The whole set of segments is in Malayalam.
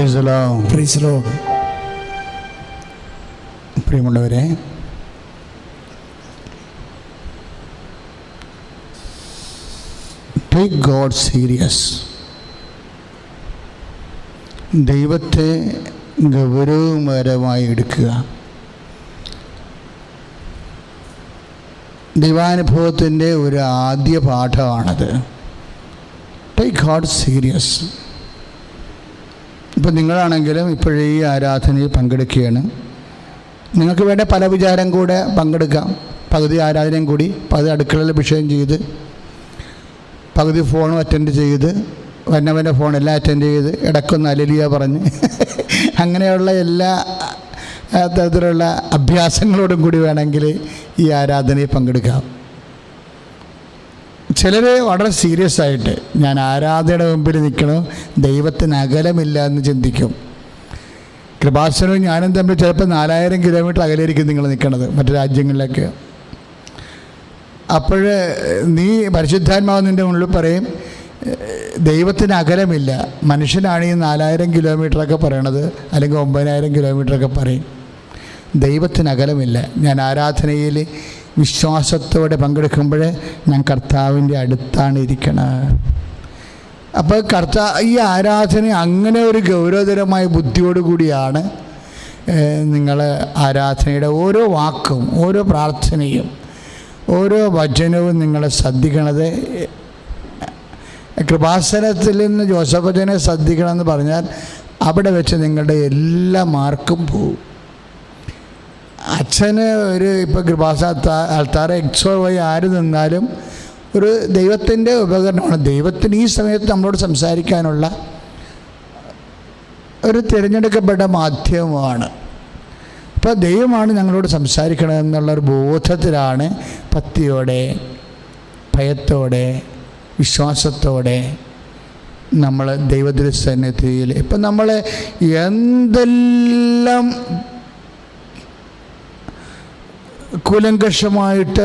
Praise the Lord. Praise the Lord. പ്രിയമുള്ളവരെ, ടേക്ക് ഗോഡ് സീരിയസ്. ദൈവത്തെ ഗൗരവപരമായി എടുക്കുക. ദൈവാനുഭവത്തിൻ്റെ ഒരു ആദ്യ പാഠമാണത്. Take God serious. ഇപ്പം നിങ്ങളാണെങ്കിലും ഇപ്പോഴേ ഈ ആരാധനയിൽ പങ്കെടുക്കുകയാണ്. നിങ്ങൾക്ക് വേണ്ട പല വിചാരം കൂടെ പങ്കെടുക്കാം. പകുതി ആരാധനയും കൂടി, പകുതി അടുക്കളയിൽ വിഷയം ചെയ്ത്, പകുതി ഫോണും അറ്റൻഡ് ചെയ്ത്, വന്നവൻ്റെ ഫോണെല്ലാം അറ്റൻഡ് ചെയ്ത്, ഇടയ്ക്കൊന്ന് അലലിയ പറഞ്ഞ് അങ്ങനെയുള്ള എല്ലാ തരത്തിലുള്ള അഭ്യാസങ്ങളോടും കൂടി വേണമെങ്കിൽ ഈ ആരാധനയിൽ പങ്കെടുക്കാം. ചിലർ വളരെ സീരിയസ് ആയിട്ട് ഞാൻ ആരാധനയുടെ മുമ്പിൽ നിൽക്കണം, ദൈവത്തിന് അകലമില്ല എന്ന് ചിന്തിക്കും. കൃപാസനവും ഞാനും തമ്മിൽ ചിലപ്പോൾ 4000 കിലോമീറ്റർ അകലെയായിരിക്കും നിങ്ങൾ നിൽക്കുന്നത് മറ്റു രാജ്യങ്ങളിലൊക്കെ. അപ്പോൾ നീ പരിശുദ്ധാത്മാവ് നിൻ്റെ മുന്നിൽ പറയും ദൈവത്തിന് അകലമില്ല. മനുഷ്യനാണ് ഈ 4000 കിലോമീറ്ററൊക്കെ പറയണത്, അല്ലെങ്കിൽ 9000 കിലോമീറ്ററൊക്കെ പറയും. ദൈവത്തിന് അകലമില്ല. ഞാൻ ആരാധനയിൽ വിശ്വാസത്തോടെ പങ്കെടുക്കുമ്പോൾ ഞാൻ കർത്താവിൻ്റെ അടുത്താണ് ഇരിക്കണത്. അപ്പോൾ ഈ ആരാധന അങ്ങനെ ഒരു ഗൗരവതരമായ ബുദ്ധിയോടുകൂടിയാണ് നിങ്ങൾ ആരാധനയുടെ ഓരോ വാക്കും, ഓരോ പ്രാർത്ഥനയും, ഓരോ വചനവും നിങ്ങൾ ശ്രദ്ധിക്കണത്. കൃപാസനത്തിൽ നിന്ന് ജോസഫ് അച്ഛനെ ശ്രദ്ധിക്കണമെന്ന് പറഞ്ഞാൽ അവിടെ വെച്ച് നിങ്ങളുടെ എല്ലാ മാർക്കും പോവും. അച്ഛന് ഇപ്പോൾ കൃപാസന ആൾത്താര XY ആര് നിന്നാലും ഒരു ദൈവത്തിൻ്റെ ഉപകരണമാണ്. ദൈവത്തിന് ഈ സമയത്ത് നമ്മളോട് സംസാരിക്കാനുള്ള ഒരു തിരഞ്ഞെടുക്കപ്പെട്ട മാധ്യമമാണ്. അപ്പോൾ ദൈവമാണ് ഞങ്ങളോട് സംസാരിക്കണമെന്നുള്ളൊരു ബോധത്തിലാണ് ഭക്തിയോടെ, ഭയത്തോടെ, വിശ്വാസത്തോടെ നമ്മൾ ദൈവദൃസന്നിധിയിൽ ഇപ്പം നമ്മൾ എന്തെല്ലാം കൂലങ്കഷമായിട്ട്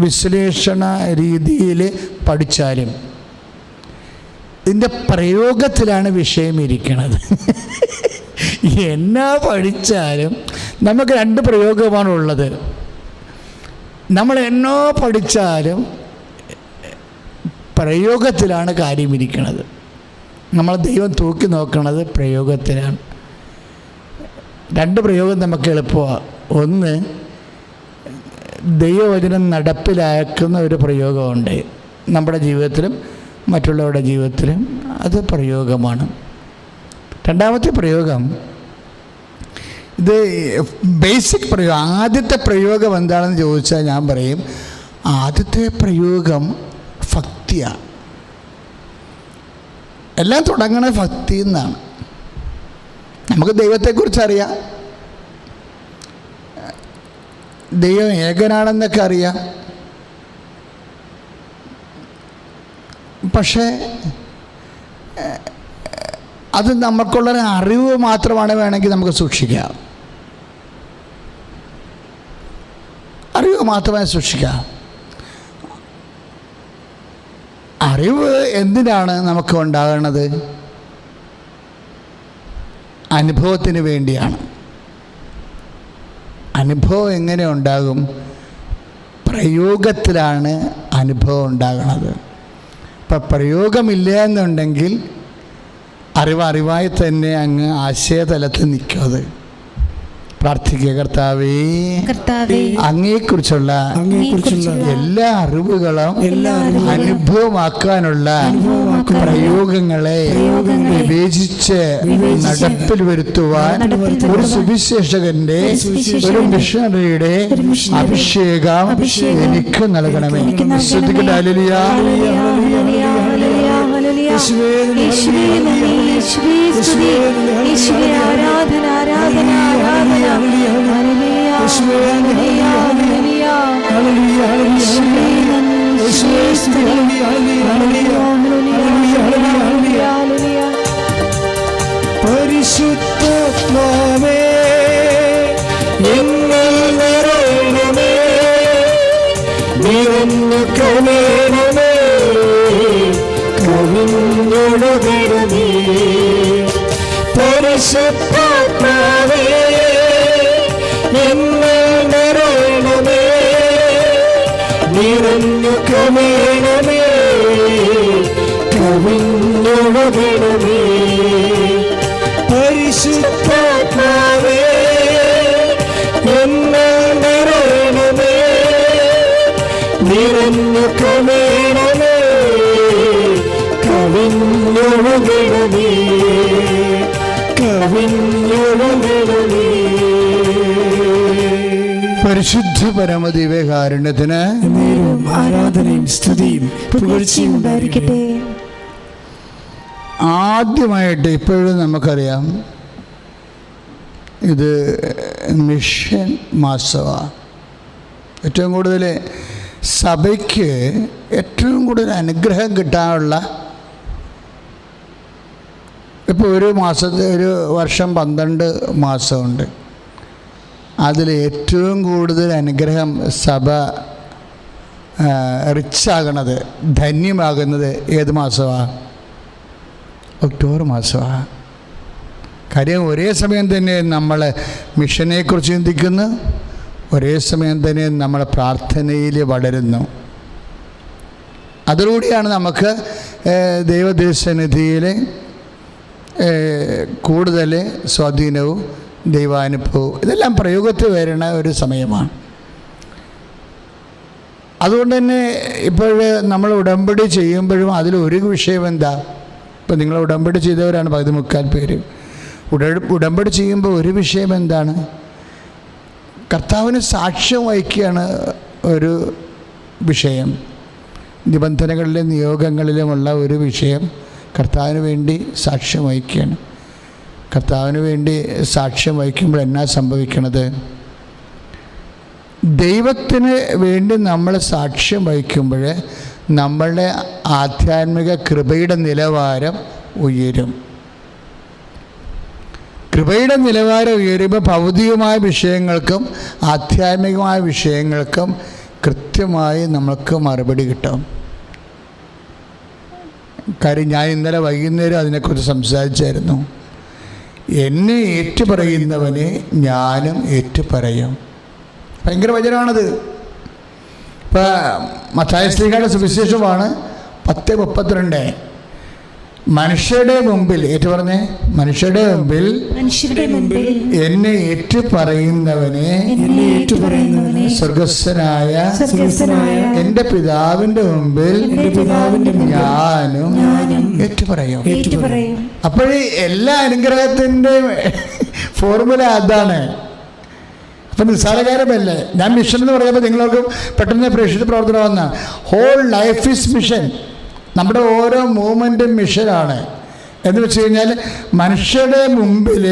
വിശ്ലേഷണ രീതിയിൽ പഠിച്ചാലും ഇതിൻ്റെ പ്രയോഗത്തിലാണ് വിഷയം ഇരിക്കുന്നത്. എന്നാ പഠിച്ചാലും നമുക്ക് 2 പ്രയോഗമാണുള്ളത്. നമ്മൾ എന്നോ പഠിച്ചാലും പ്രയോഗത്തിലാണ് കാര്യം ഇരിക്കുന്നത്. നമ്മൾ ദൈവം തൂക്കി നോക്കുന്നത് പ്രയോഗത്തിലാണ്. 2 പ്രയോഗം നമുക്ക് എളുപ്പമാണ്. ഒന്ന്, ദൈവവചനം നടപ്പിലാക്കുന്ന ഒരു പ്രയോഗമുണ്ട് നമ്മുടെ ജീവിതത്തിലും മറ്റുള്ളവരുടെ ജീവിതത്തിലും. അത് പ്രയോഗമാണ്. രണ്ടാമത്തെ പ്രയോഗം, ഇത് ബേസിക് പ്രയോഗം. ആദ്യത്തെ പ്രയോഗം എന്താണെന്ന് ചോദിച്ചാൽ ഞാൻ പറയും ആദ്യത്തെ പ്രയോഗം ഭക്തിയാണ്. എല്ലാം തുടങ്ങണത് ഭക്തി എന്നാണ്. നമുക്ക് ദൈവത്തെക്കുറിച്ച് അറിയാം, ദൈവം ഏകനാണെന്നൊക്കെ അറിയാം. പക്ഷേ അത് നമുക്കുള്ളൊരു അറിവ് മാത്രമാണ്. വേണമെങ്കിൽ നമുക്ക് സൂക്ഷിക്കാം, അറിവ് മാത്രമേ സൂക്ഷിക്കാം. അറിവ് എന്തിനാണ് നമുക്ക് ഉണ്ടാകുന്നത്? അനുഭവത്തിന് വേണ്ടിയാണ്. അനുഭവം എങ്ങനെ ഉണ്ടാകും? പ്രയോഗത്തിലാണ് അനുഭവം ഉണ്ടാകുന്നത്. അപ്പം പ്രയോഗമില്ല എന്നുണ്ടെങ്കിൽ അറിവായി തന്നെ അങ്ങ് ആശയതലത്തിൽ നിൽക്കുന്നത്. പ്രാർത്ഥിക്കുക, കർത്താവേ, അങ്ങയെക്കുറിച്ചുള്ള എല്ലാ അറിവുകളും അനുഭവമാക്കാനുള്ള പ്രയോഗങ്ങളെ വിവേചിച്ച് നടപ്പിൽ വരുത്തുവാൻ ഒരു സുവിശേഷകന്റെ, ഒരു മിഷണറിയുടെ അഭിഷേകം എനിക്ക് നൽകണമേ. ശ്രദ്ധിക്കട്ടെ. ഹല്ലേലൂയ, ആരാധന ആരാധന ആരാധന. പരിശുദ്ധാത്മാവേ, എന്നിൽ നിറയണമേ, നിറഞ്ഞു കനിയണമേ, കവിഞ്ഞൊഴുകണമേ. പരിശുദ്ധാത്മാവേ എന്നിൽ നിറയണമേ, നിറഞ്ഞു കവിയണമേ, കവിഞ്ഞൊഴുകണമേ. പരിശുദ്ധാത്മാവേ എന്നിൽ നിറയണമേ, നിറഞ്ഞു കവിയണമേ, കവിഞ്ഞൊഴുകണമേ, കവിഞ്ഞൊഴുകണമേ. പരിശുദ്ധ പരമദിവ്യകാരുണ്യത്തിന് നേരവും ആരാധനയും സ്തുതിയും പുകഴ്ചയും ഉണ്ടായിരിക്കട്ടെ. ആദ്യമായിട്ട് ഇപ്പോഴും നമുക്കറിയാം ഇത് മിഷൻ മാസമാണ്. ഏറ്റവും കൂടുതൽ സഭയ്ക്ക് ഏറ്റവും കൂടുതൽ അനുഗ്രഹം കിട്ടാനുള്ള, ഇപ്പോൾ ഒരു വർഷം 12 മാസമുണ്ട്. അതിൽ ഏറ്റവും കൂടുതൽ അനുഗ്രഹം സഭ റിച്ചാകണത്, ധന്യമാകുന്നത് ഏത് മാസമാണ്? ഒക്ടോബർ മാസമാണ്. കാര്യം ഒരേ സമയം തന്നെ നമ്മൾ മിഷനെക്കുറിച്ച് ചിന്തിക്കുന്നു, ഒരേ സമയം തന്നെ നമ്മൾ പ്രാർത്ഥനയിൽ വളരുന്നു. അതിലൂടെയാണ് നമുക്ക് ദൈവദൈവസന്നിധിയിൽ കൂടുതൽ സ്വാധീനവും ദൈവാനുഭവവും ഇതെല്ലാം പ്രയോഗത്തിൽ വരുന്ന ഒരു സമയമാണ്. അതുകൊണ്ട് തന്നെ ഇപ്പോൾ നമ്മൾ ഉടമ്പടി ചെയ്യുമ്പോഴും അതിലൊരു വിഷയം എന്താ? ഇപ്പോൾ നിങ്ങൾ ഉടമ്പടി ചെയ്തവരാണ് 13 പേര്. ഉടമ്പടി ചെയ്യുമ്പോൾ ഒരു വിഷയം എന്താണ്? കർത്താവിന് സാക്ഷ്യം വഹിക്കുകയാണ് ഒരു വിഷയം. നിബന്ധനകളിലും നിയോഗങ്ങളിലുമുള്ള ഒരു വിഷയം കർത്താവിന് വേണ്ടി സാക്ഷ്യം വഹിക്കുകയാണ്. കർത്താവിന് വേണ്ടി സാക്ഷ്യം വഹിക്കുമ്പോൾ എന്നാ സംഭവിക്കണത്? ദൈവത്തിന് വേണ്ടി നമ്മൾ സാക്ഷ്യം വഹിക്കുമ്പോൾ നമ്മളുടെ ആധ്യാത്മിക കൃപയുടെ നിലവാരം ഉയരും. കൃപയുടെ നിലവാരം ഉയരുമ്പോൾ ഭൗതികമായ വിഷയങ്ങൾക്കും ആധ്യാത്മികമായ വിഷയങ്ങൾക്കും കൃത്യമായി നമ്മൾക്ക് മറുപടി കിട്ടും. കാര്യം ഞാൻ ഇന്നലെ വൈകുന്നേരം അതിനെക്കുറിച്ച് സംസാരിച്ചായിരുന്നു. എന്നെ ഏറ്റുപറയുന്നവനെ ഞാനും ഏറ്റുപറയും. ഭയങ്കര വചനമാണത്. ഇപ്പം മത്തായി ശ്ലീഹായുടെ സുവിശേഷമാണ് 10:32. മനുഷ്യരുടെ മുമ്പിൽ ഏറ്റുപറഞ്ഞേ, മനുഷ്യരുടെ മുമ്പിൽ എന്നെ ഏറ്റുപറയുന്നവനെ സ്വർഗസ്ഥനായ എൻ്റെ പിതാവിൻ്റെ മുമ്പിൽ ഞാനും ഏറ്റുപറയും. അപ്പോഴേ എല്ലാ അനുഗ്രഹത്തിൻ്റെയും ഫോർമുല അതാണ്. അപ്പം നിസ്സാരകാരമല്ലേ. ഞാൻ മിഷൻ എന്ന് പറയുമ്പോൾ നിങ്ങൾക്ക് പെട്ടെന്ന് പ്രേക്ഷിത പ്രവർത്തനം വന്ന ഹോൾ ലൈഫ് ഈസ് മിഷൻ. നമ്മുടെ ഓരോ മൂവ്മെൻറ്റും മിഷനാണ്. എന്ന് വെച്ച് കഴിഞ്ഞാൽ മനുഷ്യരുടെ മുമ്പിൽ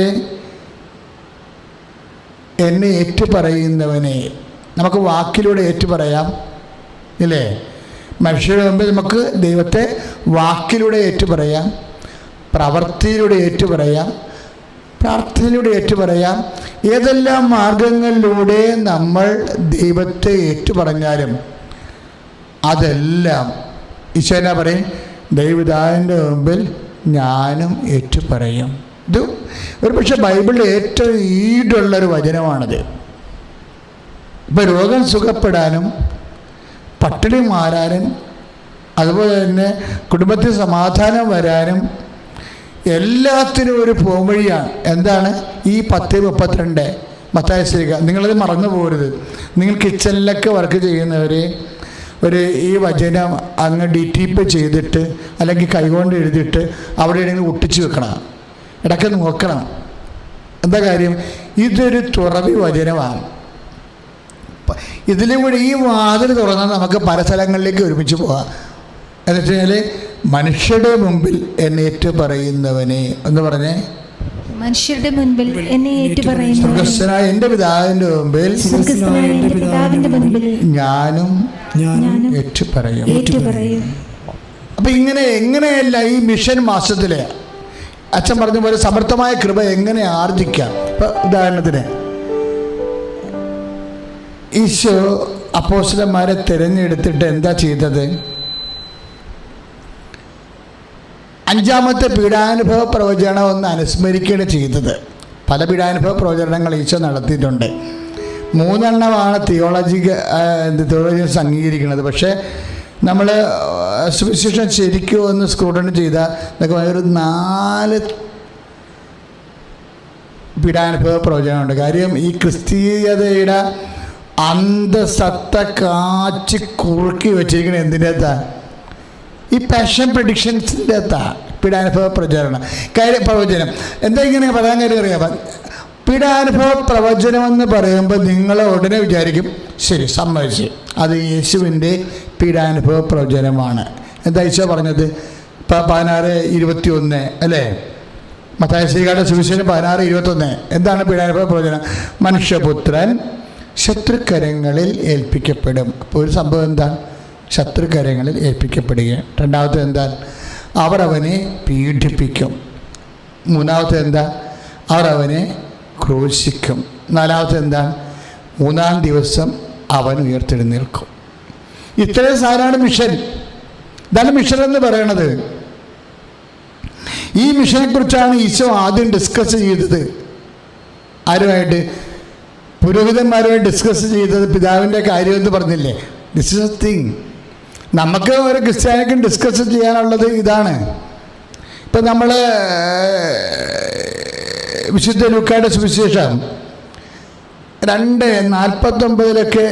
എന്നെ ഏറ്റുപറയുന്നവനെ നമുക്ക് വാക്കിലൂടെ ഏറ്റുപറയാം, ഇല്ലേ? മനുഷ്യരുടെ മുമ്പിൽ നമുക്ക് ദൈവത്തെ വാക്കിലൂടെ ഏറ്റുപറയാം, പ്രവൃത്തിയിലൂടെ ഏറ്റുപറയാം, പ്രാർത്ഥനയിലൂടെ ഏറ്റുപറയാം. ഏതെല്ലാം മാർഗങ്ങളിലൂടെ നമ്മൾ ദൈവത്തെ ഏറ്റുപറഞ്ഞാലും അതെല്ലാം ഈശോനാ പറയും, ദൈവപിതാവിൻ്റെ മുമ്പിൽ ഞാനും ഏറ്റുപറയും. ഇത് ഒരു പക്ഷേ ബൈബിളിൽ ഏറ്റവും ഈടുള്ളൊരു വചനമാണത്. ഇപ്പം രോഗം സുഖപ്പെടാനും പട്ടിണി മാറാനും അതുപോലെ തന്നെ കുടുംബത്തിൽ സമാധാനം വരാനും എല്ലാത്തിനും ഒരു പോംവഴിയാണ്. എന്താണ് ഈ 10:32 മത്തായി ശ്ലീഹ? നിങ്ങളത് മറന്നു പോകരുത്. നിങ്ങൾ കിച്ചണിലൊക്കെ വർക്ക് ചെയ്യുന്നവർ ഈ വചനം അങ്ങ് ഡിറ്റിപ്പ് ചെയ്തിട്ട് അല്ലെങ്കിൽ കൈകൊണ്ട് എഴുതിയിട്ട് അവിടെ എവിടെയെങ്കിലും ഒട്ടിച്ച് വെക്കണം, ഇടയ്ക്ക് നോക്കണം. എന്താ കാര്യം? ഇതൊരു തുറവി വചനമാണ്. ഇതിലൂടെ ഈ വാതിൽ തുറന്നാൽ നമുക്ക് പല സ്ഥലങ്ങളിലേക്ക് ഒരുമിച്ച് പോകാം. എന്ന് വെച്ച് കഴിഞ്ഞാൽ മനുഷ്യരുടെ മുമ്പിൽ എന്നെ ഏറ്റുപറയുന്നവനെ എന്ന് പറഞ്ഞേ, മനുഷ്യരുടെ മുൻപിൽ എന്നെ ഏറ്റുപറയുന്നു, സ്വർഗ്ഗസ്ഥനായ എൻ്റെ പിതാവിൻ്റെ മുമ്പിൽ ഞാനും ഏറ്റുപറയും. അപ്പം എങ്ങനെയല്ല ഈ മിഷൻ മാസത്തിലെ അച്ഛൻ പറഞ്ഞ പോലെ സമർത്ഥമായ കൃപ എങ്ങനെ ആർജിക്കാം? ഇപ്പം ഉദാഹരണത്തിന് ഈശോ അപ്പോസ്തലന്മാരെ തിരഞ്ഞെടുത്തിട്ട് എന്താ ചെയ്തത്? അഞ്ചാമത്തെ പീഡാനുഭവ പ്രവചനം ഒന്ന് അനുസ്മരിക്കുകയാണ് ചെയ്തത്. പല പീഡാനുഭവ പ്രവചനങ്ങൾ ഈശോ നടത്തിയിട്ടുണ്ട്. 3 തിയോളജിയൻസ് അംഗീകരിക്കുന്നത്. പക്ഷേ നമ്മൾ സുവിശേഷം ശരിക്കും ഒന്ന് സ്ക്രൂട്ടണി ചെയ്താൽ ഇതൊക്കെ ഒരു 4 പീഡാനുഭവ പ്രവചനമുണ്ട്. കാര്യം ഈ ക്രിസ്തീയതയുടെ അന്തസത്ത കാച്ചി കുറുക്കി വെച്ചിരിക്കുന്നത് എന്തിൻ്റെ അകത്താണ്? ഈ പാഷൻ പ്രഡിക്ഷൻസിൻ്റെ അകത്താണ് പീഡാനുഭവ പ്രവചനം. എന്താ ഇങ്ങനെ പറയാൻ കാര്യം അറിയാം? പീഡാനുഭവ പ്രവചനമെന്ന് പറയുമ്പോൾ നിങ്ങൾ ഉടനെ വിചാരിക്കും ശരി സമ്മതിച്ച് അത് യേശുവിൻ്റെ പീഡാനുഭവ പ്രവചനമാണ്. എന്താ ഈശോ പറഞ്ഞത്? ഇപ്പം 16:21 അല്ലേ? മത്തായി ശ്രീകാരുടെ സുവിശേഷം 16:21. എന്താണ് പീഡാനുഭവ പ്രവചനം? മനുഷ്യപുത്രൻ ശത്രുക്കരങ്ങളിൽ ഏൽപ്പിക്കപ്പെടും. അപ്പോൾ ഒരു സംഭവം എന്താ? ശത്രുക്കരങ്ങളിൽ ഏൽപ്പിക്കപ്പെടുക. രണ്ടാമത്തെ എന്താ? അവർ അവനെ പീഡിപ്പിക്കും. മൂന്നാമത്തെ എന്താ? അവർ അവനെ ക്രൂശിക്കും. നാലാമത്തെ എന്താ? 3-ാം ദിവസം അവൻ ഉയർത്തെഴുന്നേൽക്കും. ഇത്രയും സാധനമാണ് മിഷൻ. ഇതാണ് മിഷൻ എന്ന് പറയണത്. ഈ മിഷനെക്കുറിച്ചാണ് ഈശോ ആദ്യം ഡിസ്കസ് ചെയ്തത്. ആരുമായിട്ട്? പുരോഹിതന്മാരുമായി ഡിസ്കസ് ചെയ്തത് പിതാവിൻ്റെ കാര്യമെന്ന് പറഞ്ഞില്ലേ? This is A thing. നമുക്ക് ഒരു ക്രിസ്ത്യാനിക്കും ഡിസ്കസ് ചെയ്യാനുള്ളത് ഇതാണ്. ഇപ്പം നമ്മൾ വിശുദ്ധ ലൂക്കായുടെ സുവിശേഷം 2:49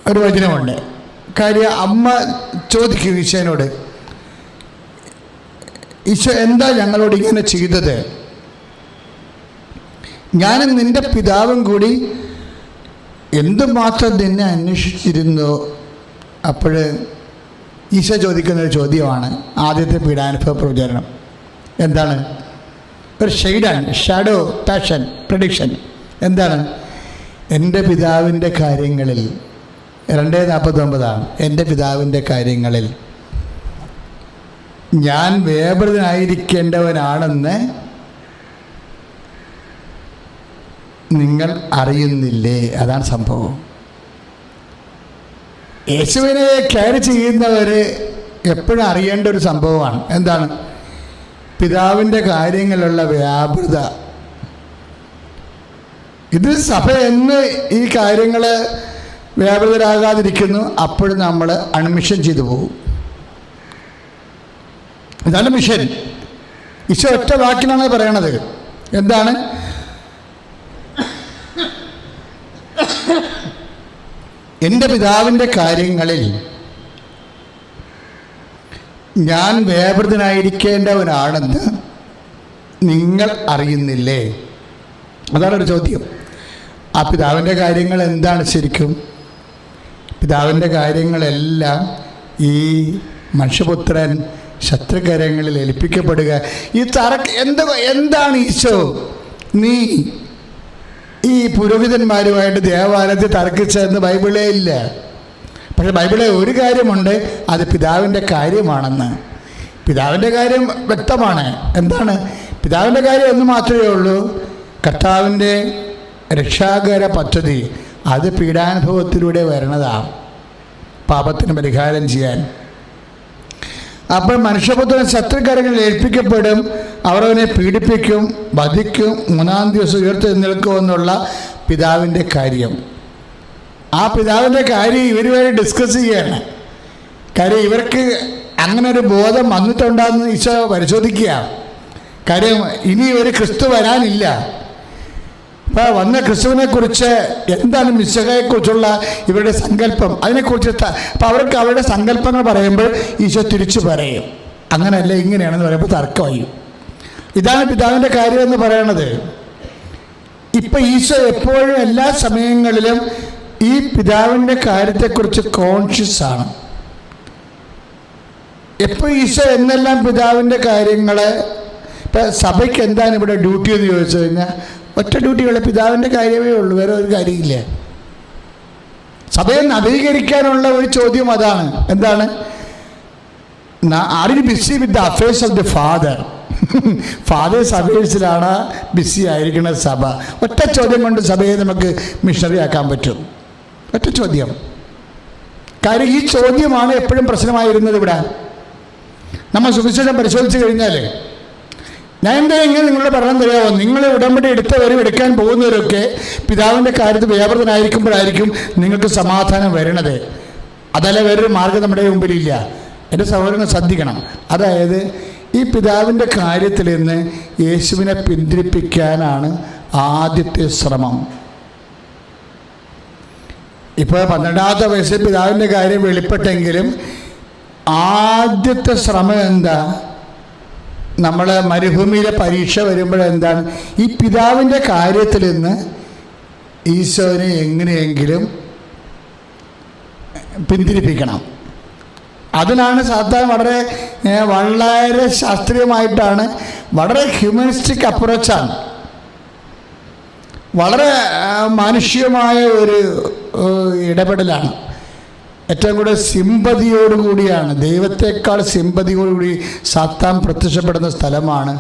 ഒരു വചനമുണ്ട്. കാര്യം അമ്മ ചോദിക്കും ഈശോനോട്, ഈശോ എന്താ ഞങ്ങളോട് ഇങ്ങനെ ചെയ്തത്? ഞാനും നിൻ്റെ പിതാവും കൂടി എന്തുമാത്രം നിന്നെ അന്വേഷിച്ചിരുന്നു. അപ്പോൾ ഈശോ ചോദിക്കുന്നൊരു ചോദ്യമാണ് ആദ്യത്തെ പീഡാനുഭവ പ്രവചനം. എന്താണ്? ഒരു ഷെയ്ഡാണ്, ഷാഡോ പാഷൻ പ്രഡിക്ഷൻ. എന്താണ്? എൻ്റെ പിതാവിൻ്റെ കാര്യങ്ങളിൽ 2:49 എൻ്റെ പിതാവിൻ്റെ കാര്യങ്ങളിൽ ഞാൻ വ്യാപൃതനായിരിക്കേണ്ടവനാണെന്ന് നിങ്ങൾ അറിയുന്നില്ലേ? അതാണ് സംഭവം. യേശുവിനെ കെയർ ചെയ്യുന്നവർ എപ്പോഴും അറിയേണ്ട ഒരു സംഭവമാണ്. എന്താണ്? പിതാവിൻ്റെ കാര്യങ്ങളിലുള്ള വ്യാപൃത. ഇത് സഭ എന്ന് ഈ കാര്യങ്ങൾ വ്യാപൃതരാകാതിരിക്കുന്നു, അപ്പോഴും നമ്മൾ അൺമിഷൻ ചെയ്തു പോകും. ഇതാണ് മിഷൻ. ഈശോ ഒറ്റ വാക്കിനാണ് പറയണത്. എന്താണ്? എൻ്റെ പിതാവിൻ്റെ കാര്യങ്ങളിൽ ഞാൻ വ്യാപൃതനായിരിക്കേണ്ടവനാണെന്ന് നിങ്ങൾ അറിയുന്നില്ലേ? അതാണൊരു ചോദ്യം. ആ പിതാവിൻ്റെ കാര്യങ്ങൾ എന്താണ് ശരിക്കും? പിതാവിൻ്റെ കാര്യങ്ങളെല്ലാം ഈ മനുഷ്യപുത്രൻ ശത്രുകരങ്ങളിൽ ഏൽപ്പിക്കപ്പെടുക. ഈ എന്താണ് ഈശോ നീ ഈ പുരോഹിതന്മാരുമായിട്ട് ദേവാലയത്തിൽ തർക്കിച്ചതെന്ന് ബൈബിളേ ഇല്ല. പക്ഷെ ബൈബിളിൽ ഒരു കാര്യമുണ്ട്, അത് പിതാവിൻ്റെ കാര്യമാണെന്ന്. പിതാവിൻ്റെ കാര്യം വ്യക്തമാണ്. എന്താണ് പിതാവിൻ്റെ കാര്യം? ഒന്ന് മാത്രമേ ഉള്ളൂ, കർത്താവിൻ്റെ രക്ഷാകര പദ്ധതി. അത് പീഡാനുഭവത്തിലൂടെ വരണതാണ്, പാപത്തിന് പരിഹാരം ചെയ്യാൻ. അപ്പോൾ മനുഷ്യപുത്രൻ ശത്രുക്കരങ്ങളിൽ ഏൽപ്പിക്കപ്പെടും, അവർ അവനെ പീഡിപ്പിക്കും, വധിക്കും, 3-ാം ദിവസം ഉയർത്തെഴുന്നേൽക്കുമെന്നുള്ള പിതാവിൻ്റെ കാര്യം. ആ പിതാവിൻ്റെ കാര്യം ഇവരുമായി ഡിസ്കസ് ചെയ്യാണ്. കാര്യം ഇവർക്ക് അങ്ങനെ ഒരു ബോധം വന്നിട്ടുണ്ടാകുന്ന ഈശോ പരിശോധിക്കുക. കാര്യം ഇനി ഒരു ക്രിസ്തു വരാനില്ല. അപ്പോൾ വന്ന ക്രിസ്തുവിനെക്കുറിച്ച് എന്താണ് മിശിഹായെക്കുറിച്ചുള്ള ഇവരുടെ സങ്കല്പം, അതിനെക്കുറിച്ച് അപ്പോൾ അവർക്ക് അവരുടെ സങ്കല്പങ്ങൾ പറയുമ്പോൾ ഈശോ തിരിച്ചു പറയും അങ്ങനെയല്ല ഇങ്ങനെയാണെന്ന് പറയുമ്പോൾ തർക്കമായി. ഇതാണ് പിതാവിൻ്റെ കാര്യമെന്ന് പറയണത്. ഇപ്പം ഈശോ എപ്പോഴും എല്ലാ സമയങ്ങളിലും ഈ പിതാവിൻ്റെ കാര്യത്തെക്കുറിച്ച് കോൺഷ്യസ് ആണ്. എപ്പോൾ ഈശോ എന്നെല്ലാം പിതാവിൻ്റെ കാര്യങ്ങൾ. ഇപ്പം സഭയ്ക്ക് എന്താണ് ഇവിടെ ഡ്യൂട്ടി എന്ന് ചോദിച്ചു കഴിഞ്ഞാൽ ഒറ്റ ഡ്യൂട്ടിയുള്ള പിതാവിൻ്റെ കാര്യമേ ഉള്ളൂ, വേറെ ഒരു കാര്യമില്ല. സഭയെ നവീകരിക്കാനുള്ള ഒരു ചോദ്യം അതാണ്. എന്താണ്? Are you busy with the affairs of the father? Father's അഫയേഴ്സിലാണ് ബിസി ആയിരിക്കുന്നത് സഭ. ഒറ്റ ചോദ്യം കൊണ്ട് സഭയെ നമുക്ക് മിഷണറി ആക്കാൻ പറ്റും. ഒറ്റ ചോദ്യം. കാര്യം ഈ ചോദ്യമാണ് എപ്പോഴും പ്രശ്നമായിരുന്നത് ഇവിടെ. നമ്മൾ സുവിശേഷം പരിശോധിച്ച് കഴിഞ്ഞാൽ, ഞാൻ എന്തെങ്കിലും നിങ്ങളുടെ പഠനം തരാമോ, നിങ്ങൾ ഉടമ്പടി എടുത്തവരും എടുക്കാൻ പോകുന്നവരൊക്കെ പിതാവിൻ്റെ കാര്യത്തിൽ വ്യാപൃതനായിരിക്കുമ്പോഴായിരിക്കും നിങ്ങൾക്ക് സമാധാനം വരണത്. അതല്ല വേറൊരു മാർഗ്ഗം നമ്മുടെ മുമ്പിലില്ല. എൻ്റെ സഹോദരങ്ങൾ ശ്രദ്ധിക്കണം. അതായത് ഈ പിതാവിൻ്റെ കാര്യത്തിൽ നിന്ന് യേശുവിനെ പിന്തിരിപ്പിക്കാനാണ് ആദ്യത്തെ ശ്രമം. ഇപ്പോൾ 12ാമത്തെ വയസ്സിൽ പിതാവിൻ്റെ കാര്യം വെളിപ്പെട്ടെങ്കിലും ആദ്യത്തെ ശ്രമം എന്താ? നമ്മൾ മരുഭൂമിയിലെ പരീക്ഷ വരുമ്പോഴെന്താണ്? ഈ പിതാവിൻ്റെ കാര്യത്തിൽ നിന്ന് ഈശോനെ എങ്ങനെയെങ്കിലും പിന്തിരിപ്പിക്കണം. അതിനാണ് സാത്താൻ വളരെ ശാസ്ത്രീയമായിട്ടാണ്, വളരെ ഹ്യൂമനിസ്റ്റിക് അപ്രോച്ചാണ്, വളരെ മാനുഷികമായ ഒരു ഇടപെടലാണ്. ഏറ്റവും കൂടുതൽ സിമ്പതിയോടുകൂടിയാണ്, ദൈവത്തെക്കാൾ സിമ്പതിയോടുകൂടി സാത്താൻ പ്രത്യക്ഷപ്പെടുന്ന സ്ഥലമാണ്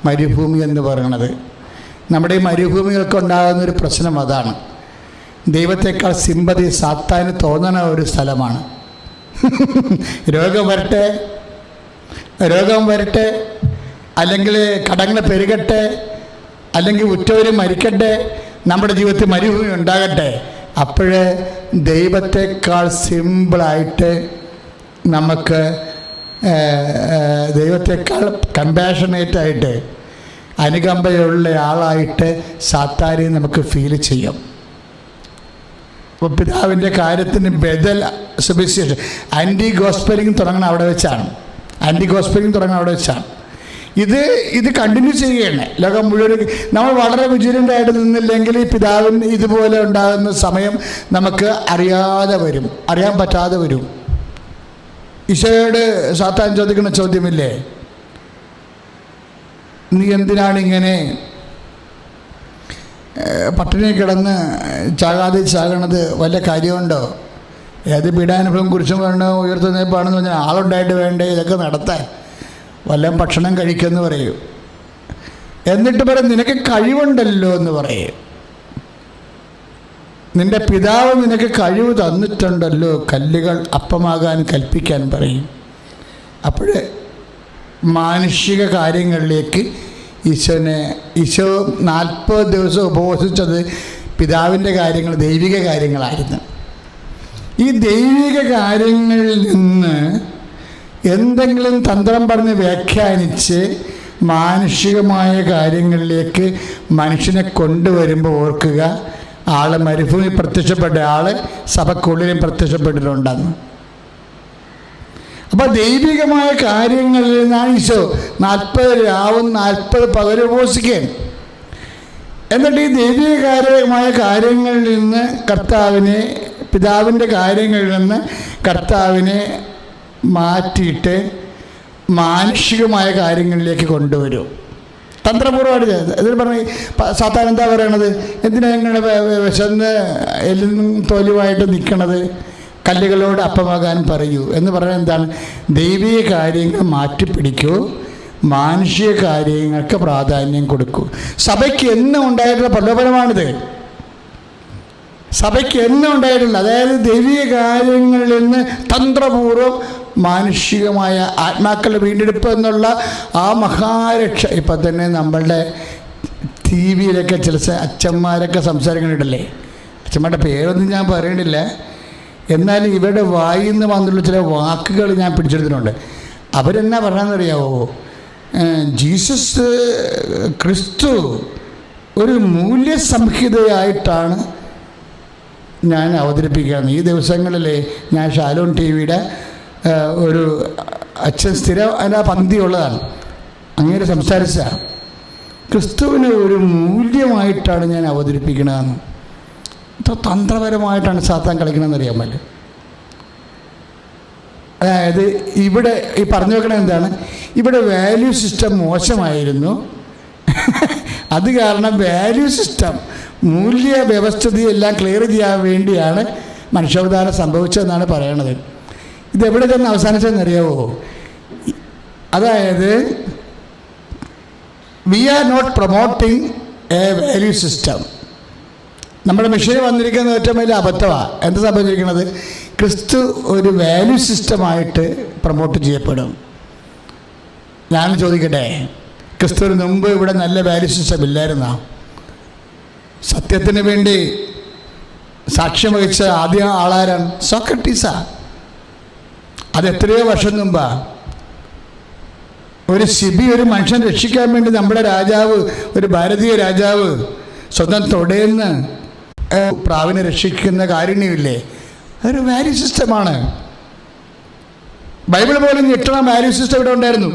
മരുഭൂമി എന്ന് പറയുന്നത്. നമ്മുടെ ഈ മരുഭൂമികൾക്കുണ്ടാകുന്നൊരു പ്രശ്നം അതാണ്. ദൈവത്തെക്കാൾ സിമ്പതി സാത്താന് തോന്നുന്ന ഒരു സ്ഥലമാണ്. രോഗം വരട്ടെ, അല്ലെങ്കിൽ കടങ്ങൾ പെരുകട്ടെ, അല്ലെങ്കിൽ ഉറ്റവർ മരിക്കട്ടെ, നമ്മുടെ ജീവിതത്തിൽ മരുഭൂമി ഉണ്ടാകട്ടെ, അപ്പോഴേ ദൈവത്തെക്കാൾ സിമ്പിളായിട്ട് നമുക്ക് ദൈവത്തെക്കാൾ കമ്പാഷനേറ്റായിട്ട് അനുകമ്പയുള്ള ആളായിട്ട് സാത്താനെ നമുക്ക് ഫീൽ ചെയ്യും. അപ്പോൾ പിതാവിൻ്റെ കാര്യത്തിന് ബദൽ സുവിശേഷം ആൻറ്റി ഗോസ്പലിംഗ് തുടങ്ങുന്ന അവിടെ വെച്ചാണ്. ഇത് കണ്ടിന്യൂ ചെയ്യുകയാണ് ലോകം മുഴുവൻ. നമ്മൾ വളരെ വിജിലൻ്റായിട്ട് നിന്നില്ലെങ്കിൽ ഈ പിതാവിന് ഇതുപോലെ ഉണ്ടാകുന്ന സമയം നമുക്ക് അറിയാൻ പറ്റാതെ വരും. ഈശോയോട് സാത്താൻ ചോദിക്കുന്ന ചോദ്യമില്ലേ, നീ എന്തിനാണ് ഇങ്ങനെ പട്ടിണി കിടന്ന് ചാകണത്? വല്ല കാര്യമുണ്ടോ? ഏത് പീഡാനുഭവം കുറിച്ചും വേണോ ഉയർത്തുന്നേപ്പാണെന്ന് പറഞ്ഞാൽ ആളുണ്ടായിട്ട് വേണ്ടേ ഇതൊക്കെ നടത്താൻ? വല്ലതും ഭക്ഷണം കഴിക്കുമെന്ന് പറയും. എന്നിട്ട് പറയും നിനക്ക് കഴിവുണ്ടല്ലോ എന്ന് പറയും. നിന്റെ പിതാവ് നിനക്ക് കഴിവ് തന്നിട്ടുണ്ടല്ലോ, കല്ലുകൾ അപ്പമാകാൻ കൽപ്പിക്കാൻ പറയും. അപ്പോൾ മാനുഷിക കാര്യങ്ങളിലേക്ക് ഈശോ 40 ദിവസം ഉപവസിച്ചത് പിതാവിൻ്റെ കാര്യങ്ങൾ, ദൈവിക കാര്യങ്ങളായിരുന്നു. ഈ ദൈവിക കാര്യങ്ങളിൽ നിന്ന് എന്തെങ്കിലും തന്ത്രം പറഞ്ഞ് വ്യാഖ്യാനിച്ച് മാനുഷികമായ കാര്യങ്ങളിലേക്ക് മനുഷ്യനെ കൊണ്ടുവരുമ്പോൾ ഓർക്കുക, ആള് മരുഭൂമി പ്രത്യക്ഷപ്പെട്ട ആള് സഭക്കുള്ളിലും പ്രത്യക്ഷപ്പെട്ടിട്ടുണ്ടെന്ന്. അപ്പോൾ ദൈവികമായ കാര്യങ്ങളിൽ നിന്നാണ് ഈശോ 40 രാവും 40 പകലും ഉപവസിക്കാൻ. എന്നിട്ട് ഈ ദൈവികമായ കാര്യങ്ങളിൽ നിന്ന് പിതാവിൻ്റെ കാര്യങ്ങളിൽ നിന്ന് കർത്താവിനെ മാറ്റിയിട്ട് മാനുഷികമായ കാര്യങ്ങളിലേക്ക് കൊണ്ടുവരും. തന്ത്രപൂർവ്വമായിട്ട് ഇതിൽ പറഞ്ഞ് സാത്താൻ എന്താ പറയണത്? എന്തിനാ ഇങ്ങനെ വിശന്ന് എല്ലും തോലുമായിട്ട് നിൽക്കണത്? കല്ലുകളോട് അപ്പമാകാൻ പറയൂ എന്ന് പറയുന്നത് എന്താണ്? ദൈവിക കാര്യങ്ങൾ മാറ്റിപ്പിടിക്കൂ, മാനുഷിക കാര്യങ്ങൾക്ക് പ്രാധാന്യം കൊടുക്കൂ. സഭയ്ക്ക് എന്നും ഉണ്ടായിട്ടുള്ള പ്രലോഭനമാണിത്. അതായത് ദൈവിക കാര്യങ്ങളിൽ നിന്ന് തന്ത്രപൂർവ്വം മാനുഷികമായ ആത്മാക്കളുടെ വീണ്ടെടുപ്പ് എന്നുള്ള ആ മഹാരക്ഷ. ഇപ്പം തന്നെ നമ്മളുടെ ടി വിയിലൊക്കെ ചില അച്ഛന്മാരൊക്കെ സംസാരിക്കുന്നുണ്ടല്ലേ, അച്ഛന്മാരുടെ പേരൊന്നും ഞാൻ പറയണില്ല, എന്നാലും ഇവരുടെ വായിൽ നിന്ന് വന്നുള്ള ചില വാക്കുകൾ ഞാൻ പിടിച്ചെടുത്തിട്ടുണ്ട്. അവരെന്നാ പറഞ്ഞാന്നറിയാവോ? ജീസസ് ക്രിസ്തു ഒരു മൂല്യസംഹിതയായിട്ടാണ് ഞാൻ അവതരിപ്പിക്കുകയാണ്. ഈ ദിവസങ്ങളിൽ ഞാൻ ഷാലോൺ ടി വിയുടെ ഒരു അച്ഛൻ സ്ഥിരം അതിൻ്റെ പന്തിയുള്ളതാണ്, അങ്ങനെ സംസാരിച്ച ക്രിസ്തുവിന് ഒരു മൂല്യമായിട്ടാണ് ഞാൻ അവതരിപ്പിക്കണതെന്ന്. ഇത്ര തന്ത്രപരമായിട്ടാണ് സാത്താൻ കളിക്കണമെന്ന് അറിയാൻ പറ്റും. അതായത് ഇവിടെ ഈ പറഞ്ഞു വെക്കണത് എന്താണ്? ഇവിടെ വാല്യൂ സിസ്റ്റം മോശമായിരുന്നു, അത് കാരണം വാല്യൂ സിസ്റ്റം മൂല്യ വ്യവസ്ഥിതിയെല്ലാം ക്ലിയർ ചെയ്യാൻ വേണ്ടിയാണ് മനുഷ്യാവതാരം സംഭവിച്ചതെന്നാണ് പറയണത്. ഇതെവിടെ ചെന്ന് അവസാനിച്ചതെന്നറിയാവോ? അതായത് we are not promoting a value system. നമ്മുടെ മിഷനിൽ വന്നിരിക്കുന്ന ഏറ്റവും വലിയ അബദ്ധമാണ്. എന്താ സംഭവിച്ചിരിക്കുന്നത്? ക്രിസ്തു ഒരു വാല്യൂ സിസ്റ്റമായിട്ട് പ്രൊമോട്ട് ചെയ്യപ്പെടും. ഞാൻ ചോദിക്കട്ടെ, ക്രിസ്തുവിന് മുമ്പ് ഇവിടെ നല്ല വാല്യൂ സിസ്റ്റം ഇല്ലായിരുന്നോ? സത്യത്തിന് വേണ്ടി സാക്ഷ്യം വഹിച്ച ആദ്യ ആളാരാണ്? സോക്രട്ടീസാ. അത് എത്രയോ വർഷം മുമ്പാ. ഒരു ഒരു മനുഷ്യൻ രക്ഷിക്കാൻ വേണ്ടി നമ്മുടെ രാജാവ്, ഒരു ഭാരതീയ രാജാവ് സ്വന്തം തൊടേന്ന് പ്രാവിനെ രക്ഷിക്കുന്ന കാരുണ്യമില്ലേ? അതൊരു വാല്യൂ സിസ്റ്റമാണ്. ബൈബിൾ പോലും ഞെട്ടണ വാല്യൂ സിസ്റ്റം ഇവിടെ ഉണ്ടായിരുന്നു.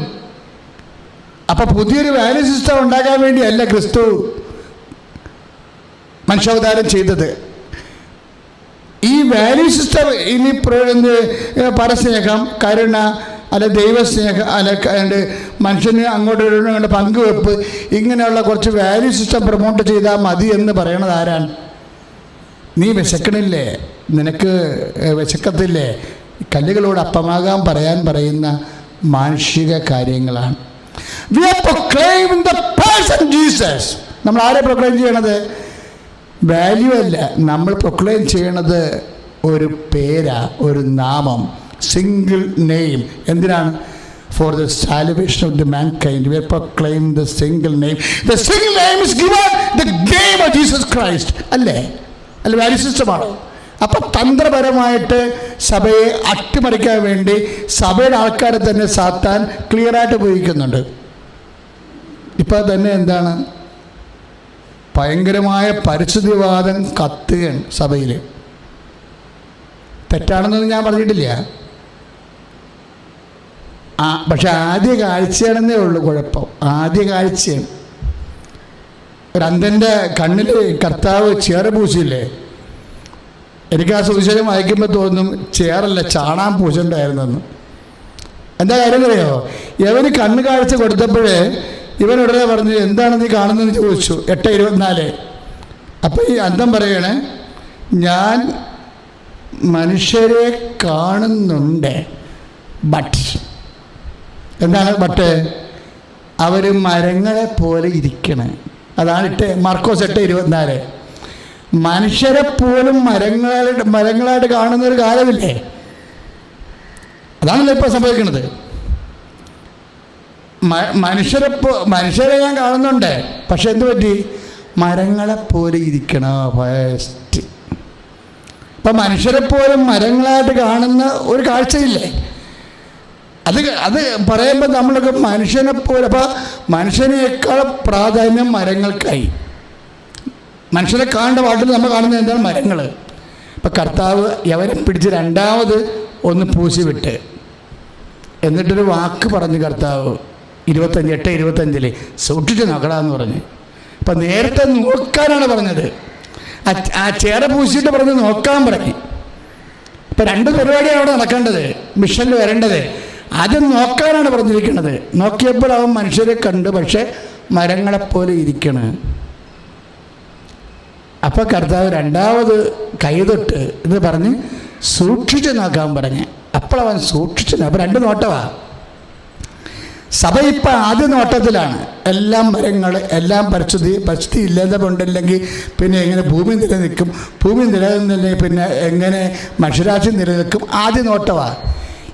അപ്പം പുതിയൊരു വാല്യൂ സിസ്റ്റം ഉണ്ടാക്കാൻ വേണ്ടിയല്ല ക്രിസ്തു മനുഷ്യാവതാരം ചെയ്തത്. ഈ വാല്യൂ സിസ്റ്റം ഇനി പരസ്നേഹം, കരുണ, അല്ല ദൈവസ്നേഹം, അല്ല മനുഷ്യന് അങ്ങോട്ട് പങ്കുവെപ്പ്, ഇങ്ങനെയുള്ള കുറച്ച് വാല്യൂ സിസ്റ്റം പ്രൊമോട്ട് ചെയ്താൽ മതി എന്ന് പറയണത് ആരാണ്? നീ വിശക്കണില്ലേ? നിനക്ക് വിശക്കത്തില്ലേ? കല്ലുകളോട് അപ്പമാകാൻ പറയുന്ന മാനുഷിക കാര്യങ്ങളാണ്. We are proclaiming the person Jesus. നമ്മൾ ആരെ പ്രൊക്ലെയിം ചെയ്യണത്? വാല്യൂ അല്ല, നമ്മൾ പ്രൊക്ലെയിം ചെയ്യണത് ഒരു പേരാ, ഒരു നാമം, സിംഗിൾ നെയിം. എന്തിനാണ്? For the salvation of the mankind. We are proclaiming the single name. The single name is given, the name of Jesus Christ. അല്ലേ? അല്ല, വാല്യൂ സിസ്റ്റമാണ്. അപ്പം തന്ത്രപരമായിട്ട് സഭയെ അട്ടിമറിക്കാൻ വേണ്ടി സഭയുടെ ആൾക്കാരെ തന്നെ സാത്താൻ ക്ലിയറായിട്ട് ഉപയോഗിക്കുന്നുണ്ട്. ഇപ്പോൾ തന്നെ എന്താണ്, ഭയങ്കരമായ പരിസ്ഥിതിവാദം കത്തുകയാണ് സഭയിൽ. തെറ്റാണെന്നൊന്നും ഞാൻ പറഞ്ഞിട്ടില്ല. പക്ഷെ ആദ്യ കാഴ്ചയാണെന്നേ ഉള്ളൂ കുഴപ്പം. ആദ്യ കാഴ്ചയാണ്. ഒരു അന്ധൻ്റെ കണ്ണിൽ കർത്താവ് ചേറ് പൂശിയില്ലേ? എനിക്ക് ആ സുവിശേഷം വായിക്കുമ്പോൾ തോന്നും ചേറല്ല, ചാണാൻ പൂശണ്ടായിരുന്നെന്ന്. എന്താ കാര്യം അറിയോ? ഇവന് കണ്ണ് കാഴ്ച കൊടുത്തപ്പോഴേ ഇവൻ ഉടനെ പറഞ്ഞു, എന്താണ് നീ കാണുന്നതെന്ന് ചോദിച്ചു. 8:24. അപ്പം ഈ അന്ധം പറയണേ, ഞാൻ മനുഷ്യരെ കാണുന്നുണ്ട്, ബട്ട് എന്താണ് ബട്ട്? അവർ മരങ്ങളെ പോലെ ഇരിക്കണേ. അതാണ് മാർക്കോസ് 8:24. മനുഷ്യരെ പോലും മരങ്ങളായിട്ട് കാണുന്നൊരു കാലമില്ലേ? അതാണല്ലോ ഇപ്പോൾ സംഭവിക്കുന്നത്. മനുഷ്യരെ ഞാൻ കാണുന്നുണ്ട്, പക്ഷെ എന്ത് പറ്റി? മരങ്ങളെപ്പോലെ ഇരിക്കണ ഫസ്റ്റ്. ഇപ്പം മനുഷ്യരെപ്പോലും മരങ്ങളായിട്ട് കാണുന്ന ഒരു കാഴ്ചയില്ലേ? അത് പറയുമ്പോൾ നമ്മളൊക്കെ മനുഷ്യനെപ്പോലെ, അപ്പം മനുഷ്യനേക്കാൾ പ്രാധാന്യം മരങ്ങൾക്കായി. മനുഷ്യരെ കാണേണ്ട പാട്ടിൽ നമ്മൾ കാണുന്നത് എന്താണ്? മരങ്ങൾ. ഇപ്പം കർത്താവ് യവനെ പിടിച്ച് രണ്ടാമത് ഒന്ന് പൂശി വിട്ട്, എന്നിട്ടൊരു വാക്ക് പറഞ്ഞു കർത്താവ് 8:25 സൂക്ഷിച്ച് നോക്കടാന്ന് പറഞ്ഞു. അപ്പം നേരത്തെ നോക്കാനാണ് പറഞ്ഞത്. ആ ചേര പൂശിയിട്ട് പറഞ്ഞ് നോക്കാൻ പറഞ്ഞു. ഇപ്പം 2 പരിപാടിയാണ് അവിടെ നടക്കേണ്ടത്, മിഷനിൽ വരേണ്ടത്. ആദ്യം നോക്കാനാണ് പറഞ്ഞിരിക്കുന്നത്. നോക്കിയപ്പോൾ അവൻ മനുഷ്യരെ കണ്ട്, പക്ഷെ മരങ്ങളെപ്പോലെ ഇരിക്കണ്. അപ്പോൾ കർത്താവ് രണ്ടാമത് കൈതൊട്ട് ഇത് പറഞ്ഞ് സൂക്ഷിച്ച് നോക്കാൻ പറഞ്ഞ്. അപ്പോഴവൻ സൂക്ഷിച്ചു. അപ്പോൾ 2 നോട്ടമാണ്. സഭ ഇപ്പം ആദ്യ നോട്ടത്തിലാണ്. എല്ലാം മരങ്ങൾ, എല്ലാം പരിസ്ഥിതി ഇല്ലാത്തതുകൊണ്ടില്ലെങ്കിൽ പിന്നെ എങ്ങനെ ഭൂമി നിലനിൽക്കും, ഭൂമി നിലനിന്നില്ലെങ്കിൽ പിന്നെ എങ്ങനെ മനുഷ്യരാശി നിലനിൽക്കും, ആദ്യ നോട്ടമാണ്.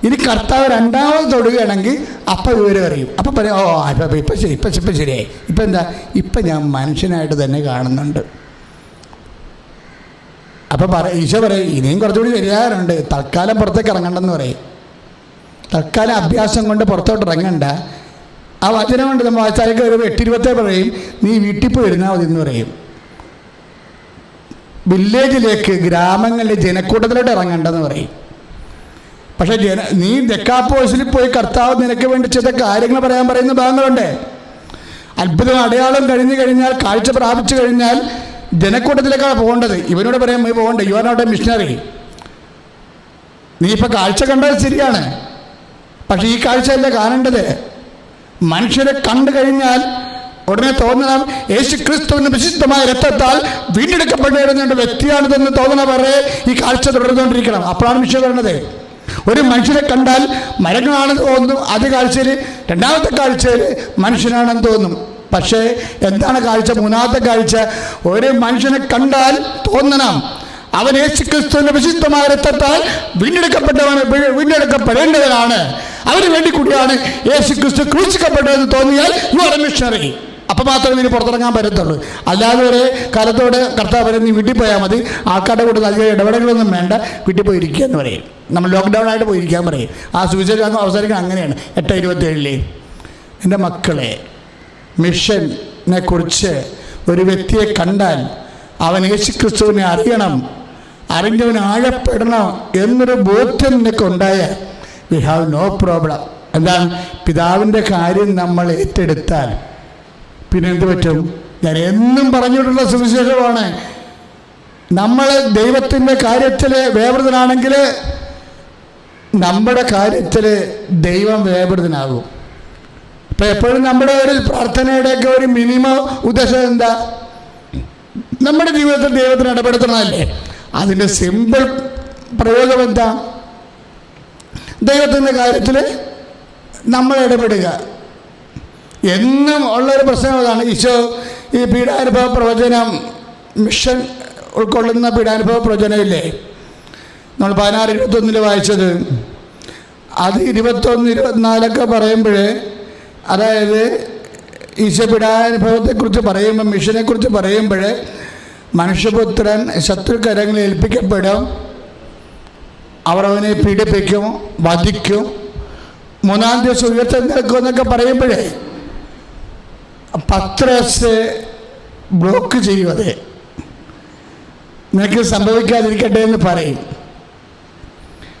ഇനി കർത്താവ് രണ്ടാമത് തൊടുകയാണെങ്കിൽ അപ്പം വിവരം അറിയും. അപ്പം പറയും, ഓ ഇപ്പം ശരിയായി. ഇപ്പം എന്താ? ഇപ്പം ഞാൻ മനുഷ്യനായിട്ട് തന്നെ കാണുന്നുണ്ട്. അപ്പം ഈശോ പറയും, ഇനിയും കുറച്ചുകൂടി ശരിയാകാറുണ്ട്, തൽക്കാലം പുറത്തേക്ക് ഇറങ്ങണ്ടെന്ന് പറയും. തൽക്കാലം അഭ്യാസം കൊണ്ട് പുറത്തോട്ട് ഇറങ്ങണ്ട. ആ വചനം കൊണ്ട് നമ്മൾ വായിച്ചാലേക്ക് ഒരു 8:20 പറയും, നീ വീട്ടിൽ പോയി ഇരുന്നാൽ മതി എന്ന് പറയും. വില്ലേജിലേക്ക്, ഗ്രാമങ്ങളിലെ ജനക്കൂട്ടത്തിലോട്ട് ഇറങ്ങണ്ടെന്ന് പറയും. പക്ഷെ നീ ദെക്കാപ്പോസിൽ പോയി കർത്താവ് നിനക്ക് വേണ്ടി ചെയ്ത കാര്യങ്ങൾ പറയാൻ പറയുന്ന ഭാഗങ്ങളുണ്ട്. അത്ഭുതം അടയാളം കഴിഞ്ഞു കഴിഞ്ഞാൽ, കാഴ്ച പ്രാപിച്ചു കഴിഞ്ഞാൽ ജനക്കൂട്ടത്തിലേക്കാണ് പോകേണ്ടത്. ഇവനോട് പറയാൻ പോകണ്ട, you are not a missionary. നീ ഇപ്പം കാഴ്ച കണ്ടത് ശരിയാണ്, പക്ഷെ ഈ കാഴ്ചയല്ല കാണേണ്ടത്. മനുഷ്യരെ കണ്ടു കഴിഞ്ഞാൽ ഉടനെ തോന്നണം, യേശു ക്രിസ്തുവിന്റെ വിശുദ്ധമായ രക്തത്താൽ വീണ്ടെടുക്കപ്പെട്ടിരുന്ന വ്യക്തിയാണിതെന്ന് തോന്നണ വരെ ഈ കാഴ്ച തുടർന്നുകൊണ്ടിരിക്കണം. അപ്പോഴാണ് വിഷയം വരുന്നത്. ഒരു മനുഷ്യരെ കണ്ടാൽ മരങ്ങളാണെന്ന് തോന്നും ആദ്യ കാഴ്ചയിൽ, രണ്ടാമത്തെ കാഴ്ചയിൽ മനുഷ്യനാണെന്ന് തോന്നും. പക്ഷേ എന്താണ് കാഴ്ച? മൂന്നാമത്തെ കാഴ്ച, ഒരു മനുഷ്യനെ കണ്ടാൽ തോന്നണം അവൻ യേശു ക്രിസ്തുവിന്റെ വിശുദ്ധമായ രക്തത്താൽ വീണ്ടെടുക്കപ്പെടേണ്ടവനാണ്. അവന് വേണ്ടി കൂടിയാണ് യേശു ക്രിസ്തു ക്രൂശിക്കപ്പെട്ടതെന്ന് തോന്നിയാൽ യു ആർ എ മിഷണറി. അപ്പം മാത്രമേ ഇനി പുറത്തിറങ്ങാൻ പറ്റത്തുള്ളൂ. അല്ലാതെ ഒരു കാലത്തോട് കർത്താവ് പറയും നീ വീട്ടിൽ പോയാൽ മതി, ആൾക്കാരുടെ കൂടെ അധികം ഇടപെടലുകളൊന്നും വേണ്ട, വീട്ടിൽ പോയിരിക്കുക എന്ന് പറയും. നമ്മൾ ലോക്ക്ഡൗൺ ആയിട്ട് പോയിരിക്കാൻ പറയും. ആ സുവിശേഷം അവസാനിക്കുന്നത് അങ്ങനെയാണ്. 8:27 എൻ്റെ മക്കളെ, മിഷനെ കുറിച്ച് ഒരു വ്യക്തിയെ കണ്ടാൽ അവൻ യേശു ക്രിസ്തുവിനെ അറിയണം, അറിഞ്ഞവൻ ആഴപ്പെടണം എന്നൊരു ബോധ്യം നിനക്ക് ഉണ്ടായാൽ വി ഹാവ് നോ പ്രോബ്ലം. എന്താണ്? പിതാവിൻ്റെ കാര്യം നമ്മൾ ഏറ്റെടുത്താൽ പിന്നെ എന്ത് പറ്റും? ഞാൻ എന്നും പറഞ്ഞിട്ടുള്ള സുവിശേഷമാണ്. നമ്മൾ ദൈവത്തിൻ്റെ കാര്യത്തിൽ വ്യാപൃതനാണെങ്കിൽ നമ്മുടെ കാര്യത്തിൽ ദൈവം വ്യാപൃതനാകും. ഇപ്പം എപ്പോഴും നമ്മുടെ ഒരു പ്രാർത്ഥനയുടെയൊക്കെ ഒരു മിനിമം ഉദ്ദേശം എന്താ? നമ്മുടെ ജീവിതത്തിൽ ദൈവത്തിന് ഇടപെടുത്തണമല്ലേ? അതിൻ്റെ സിമ്പിൾ പ്രയോഗം എന്താ? ദൈവത്തിൻ്റെ കാര്യത്തിൽ നമ്മൾ ഇടപെടുക. എന്നും ഉള്ളൊരു പ്രശ്നം അതാണ്. ഈശോ ഈ പീഡാനുഭവ പ്രവചനം, മിഷൻ ഉൾക്കൊള്ളുന്ന പീഡാനുഭവ പ്രവചനമില്ലേ, നമ്മൾ 16-21 വായിച്ചത്, അത് 21-24 പറയുമ്പോൾ, അതായത് ഈശോ പീഡാനുഭവത്തെക്കുറിച്ച് പറയുമ്പോൾ, മിഷനെക്കുറിച്ച് പറയുമ്പോൾ, മനുഷ്യപുത്രൻ ശത്രുക്കരങ്ങളിൽ ഏൽപ്പിക്കപ്പെടും, അവർ അവനെ പീഡിപ്പിക്കും, വധിക്കും, 3-ാം ദിവസം ഉയർത്തെഴുന്നേൽക്കുമെന്നൊക്കെ പറയുമ്പോഴേ പത്രോസ് ബ്ലോക്ക് ചെയ്യും. അത് നിനക്ക് സംഭവിക്കാതിരിക്കട്ടെ എന്ന് പറയും.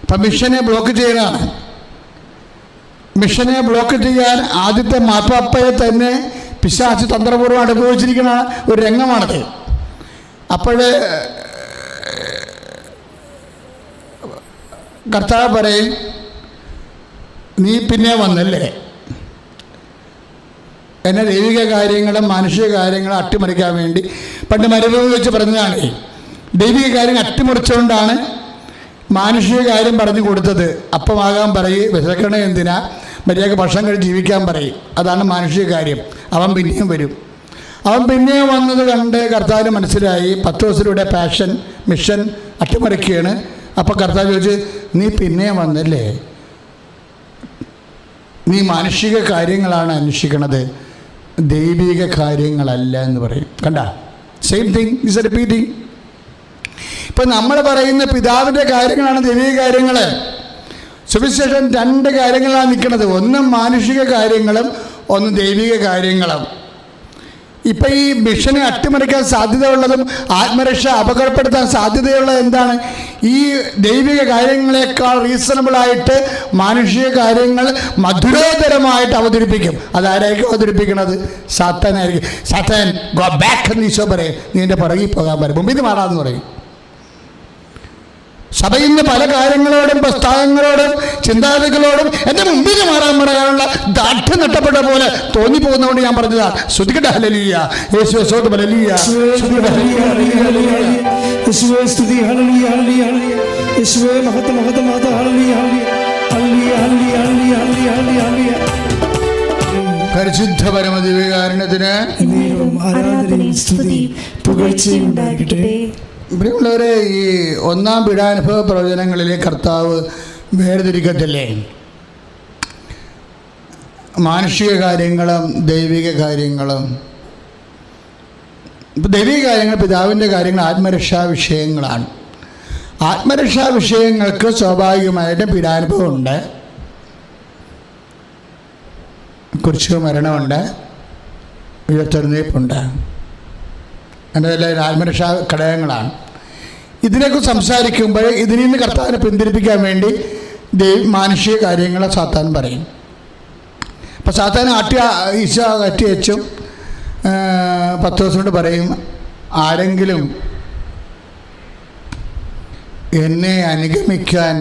അപ്പം മിഷനെ ബ്ലോക്ക് ചെയ്യണതാണ്. മിഷനെ ബ്ലോക്ക് ചെയ്യാൻ ആദ്യത്തെ മാർപ്പാപ്പയെ തന്നെ പിശാച് തന്ത്രപൂർവ്വം അനുഭവിച്ചിരിക്കുന്ന ഒരു രംഗമാണത്. അപ്പോൾ കർത്താവ് പറയും, നീ പിന്നെ വന്നല്ലേ എന്നെ ദൈവിക കാര്യങ്ങളും മാനുഷിക കാര്യങ്ങളും അട്ടിമറിക്കാൻ വേണ്ടി. പണ്ട് മരുഭൂമി വെച്ച് പറഞ്ഞതാണ്, ദൈവിക കാര്യം അട്ടിമറിച്ചുകൊണ്ടാണ് മാനുഷിക കാര്യം പറഞ്ഞു കൊടുത്തത്. അപ്പമാകാൻ പറയും, വിശക്കണ എന്തിനാ, മര്യാദക്ക് ഭക്ഷണം കഴിച്ച് ജീവിക്കാൻ പറയും. അതാണ് മാനുഷിക കാര്യം. അവൻ പിന്നെയും വരും. അവൻ പിന്നെയും വന്നത് കണ്ട് കർത്താവിന് മനസ്സിലായി പത്രോസിലൂടെ പാഷൻ മിഷൻ അട്ടിമറിക്കുകയാണ്. അപ്പോൾ കർത്താവ് ചോദിച്ചു, നീ പിന്നെയും വന്നല്ലേ, നീ മാനുഷിക കാര്യങ്ങളാണ് അന്വേഷിക്കണത്, ദൈവിക കാര്യങ്ങളല്ല എന്ന് പറയും. കണ്ട, സെയിം തിങ് ഇസ് റിപ്പീറ്റിംഗ്. ഇപ്പം നമ്മൾ പറയുന്ന പിതാവിൻ്റെ കാര്യങ്ങളാണ് ദൈവിക കാര്യങ്ങൾ. സുവിശേഷം 2 കാര്യങ്ങളാണ് നിൽക്കുന്നത്. ഒന്ന് മാനുഷിക കാര്യങ്ങളും ഒന്ന് ദൈവിക കാര്യങ്ങളും. ഇപ്പം ഈ മിഷനെ അട്ടിമറിക്കാൻ സാധ്യതയുള്ളതും ആത്മരക്ഷ അപകടപ്പെടുത്താൻ സാധ്യതയുള്ളത് എന്താണ്? ഈ ദൈവിക കാര്യങ്ങളെക്കാൾ റീസണബിളായിട്ട് മാനുഷിക കാര്യങ്ങൾ മധുരോധരമായിട്ട് അവതരിപ്പിക്കും. അതാരായിരിക്കും അവതരിപ്പിക്കുന്നത്? സാത്താനായിരിക്കും. സാത്താൻ ഗോ ബാക്ക് എന്ന് ഈശോ പറയും, നീ എൻ്റെ പുറകിൽ പോകാൻ പറയും, മുമ്പിൽ നിന്ന് മാറാമെന്ന് പറയും. സഭയിൽ നിന്ന് പല കാര്യങ്ങളോടും പ്രസ്ഥാനങ്ങളോടും ചിന്താഗതികളോടും എൻ്റെ മുമ്പിൽ മാറാൻ പറയാനുള്ള ദാർഢ്യം നഷ്ടപ്പെട്ട പോലെ തോന്നിപ്പോകുന്നതുകൊണ്ട് ഞാൻ പറഞ്ഞതാണ്. ശ്രുതിക്കട്ടെ ഹല്ലേലൂയ, യേശുവേ സ്തോത്രം, ഹല്ലേലൂയ, യേശുവേ സ്തുതി, ഹല്ലേലൂയ, ഹല്ലേലൂയ, യേശുവേ മഹത്വം, മഹത്വം, മഹത്വം, hallelujah, hallelujah, hallelujah, hallelujah, hallelujah. പരിശുദ്ധ പരമദിവ്യകാരുണ്യത്തിന് ആരാധനയും സ്തുതിയും പുകഴ്ചയും ഉണ്ടായിരിക്കട്ടെ. പ്രിയമുള്ളവരെ, ഈ 1-ാം പീഡാനുഭവ പ്രവചനങ്ങളിലെ കർത്താവ് വേർതിരിക്കത്തില്ലേ മാനുഷിക കാര്യങ്ങളും ദൈവിക കാര്യങ്ങളും. ഇപ്പം ദൈവിക കാര്യങ്ങൾ, പിതാവിൻ്റെ കാര്യങ്ങൾ ആത്മരക്ഷാ വിഷയങ്ങളാണ്. ആത്മരക്ഷാ വിഷയങ്ങൾക്ക് സ്വാഭാവികമായിട്ട് പീഡാനുഭവം ഉണ്ട്, കുരിശ് മരണമുണ്ട്, ഉയർത്തെഴുന്നേൽപ്പുണ്ട്. എല്ലാം ആത്മരക്ഷാ ഘടകങ്ങളാണ്. ഇതിനെക്കുറിച്ച് സംസാരിക്കുമ്പോൾ ഇതിൽ നിന്ന് കർത്താവിനെ പിന്തിരിപ്പിക്കാൻ വേണ്ടി മാനുഷിക കാര്യങ്ങളെ സാത്താൻ പറയും. അപ്പം സാത്താൻ ഈശോ അറ്റി വെച്ചും പത്രോസിനോട് പറയും, ആരെങ്കിലും എന്നെ അനുഗമിക്കാൻ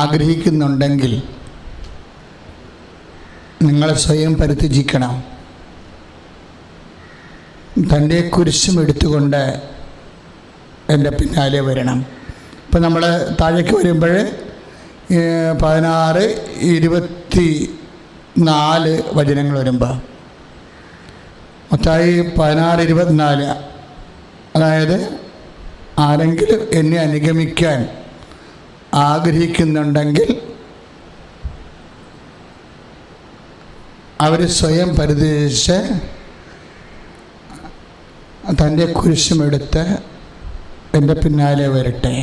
ആഗ്രഹിക്കുന്നുണ്ടെങ്കിൽ നിങ്ങളെ സ്വയം പരിത്യജിക്കണം, തൻ്റെ കുരിശും എടുത്തുകൊണ്ട് എൻ്റെ പിന്നാലെ വരണം. ഇപ്പം നമ്മൾ താഴേക്ക് വരുമ്പോൾ 16-24 വചനങ്ങൾ വരുമ്പോൾ, മത്തായി 16-24, അതായത് ആരെങ്കിലും എന്നെ അനുഗമിക്കാൻ ആഗ്രഹിക്കുന്നുണ്ടെങ്കിൽ അവർ സ്വയം പരിത്യജിച്ച് തൻ്റെ കുരിശുമെടുത്ത് എൻ്റെ പിന്നാലെ വരട്ടെ.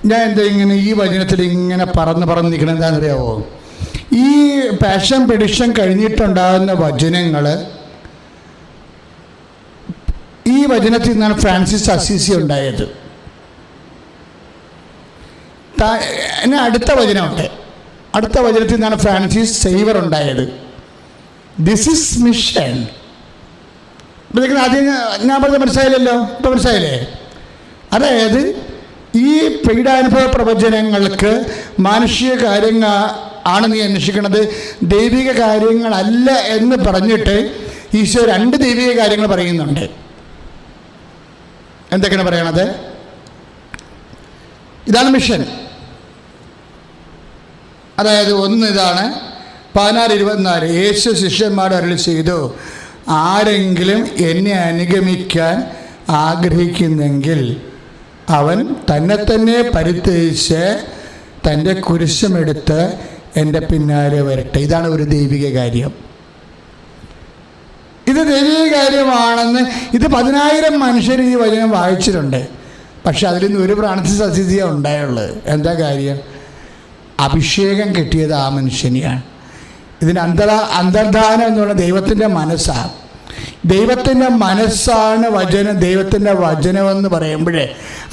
ഞാൻ എന്താ ഇങ്ങനെ ഈ വചനത്തിൽ ഇങ്ങനെ പറന്ന് നിൽക്കണം എന്താണെന്നറിയാവോ? ഈ പാഷൻ പെഡിഷൻ കഴിഞ്ഞിട്ടുണ്ടാകുന്ന വചനങ്ങൾ ഈ വചനത്തിൽ നിന്നാണ് ഫ്രാൻസിസ് അസീസി ഉണ്ടായത്. അടുത്ത വചനമുണ്ട്, അടുത്ത വചനത്തിൽ നിന്നാണ് ഫ്രാൻസിസ് സേവർ ഉണ്ടായത്. This is mission. ആദ്യം ഞാൻ പറഞ്ഞത് മനസ്സിലായില്ലല്ലോ, ഇപ്പം മനസ്സിലായില്ലേ? അതായത് ഈ പീഡാനുഭവ പ്രവചനങ്ങൾക്ക് മാനുഷിക കാര്യങ്ങൾ ആണ് നീ അന്വേഷിക്കുന്നത്, ദൈവിക കാര്യങ്ങളല്ല എന്ന് പറഞ്ഞിട്ട് ഈശോ 2 ദൈവിക കാര്യങ്ങൾ പറയുന്നുണ്ട്. എന്തൊക്കെയാണ് പറയണത്? ഇതാണ് മിഷൻ. അതായത് ഒന്ന് ഇതാണ് 16:24 യേശു ശിഷ്യന്മാരോട് അരുളി ചെയ്തു, ആരെങ്കിലും എന്നെ അനുഗമിക്കാൻ ആഗ്രഹിക്കുന്നെങ്കിൽ അവൻ തന്നെ പരിത്യജിച്ച് തൻ്റെ കുരിശുമെടുത്ത് എൻ്റെ പിന്നാലെ വരട്ടെ. ഇതാണ് ഒരു ദൈവിക കാര്യം. ഇത് ദൈവിക കാര്യമാണെന്ന് ഇത് 10,000 മനുഷ്യർ ഈ വചനം വായിച്ചിട്ടുണ്ട്. പക്ഷെ അതിൽ നിന്ന് ഒരു ഫ്രാൻസിസ് അസീസിയ ഉണ്ടായുള്ളത്. എന്താ കാര്യം? അഭിഷേകം കിട്ടിയത് ആ മനുഷ്യനെയാണ്. ഇതിന് അന്തർധാനം എന്ന് പറഞ്ഞാൽ ദൈവത്തിൻ്റെ മനസ്സാണ്. ദൈവത്തിൻ്റെ മനസ്സാണ് വചനം. ദൈവത്തിൻ്റെ വചനമെന്ന് പറയുമ്പോഴേ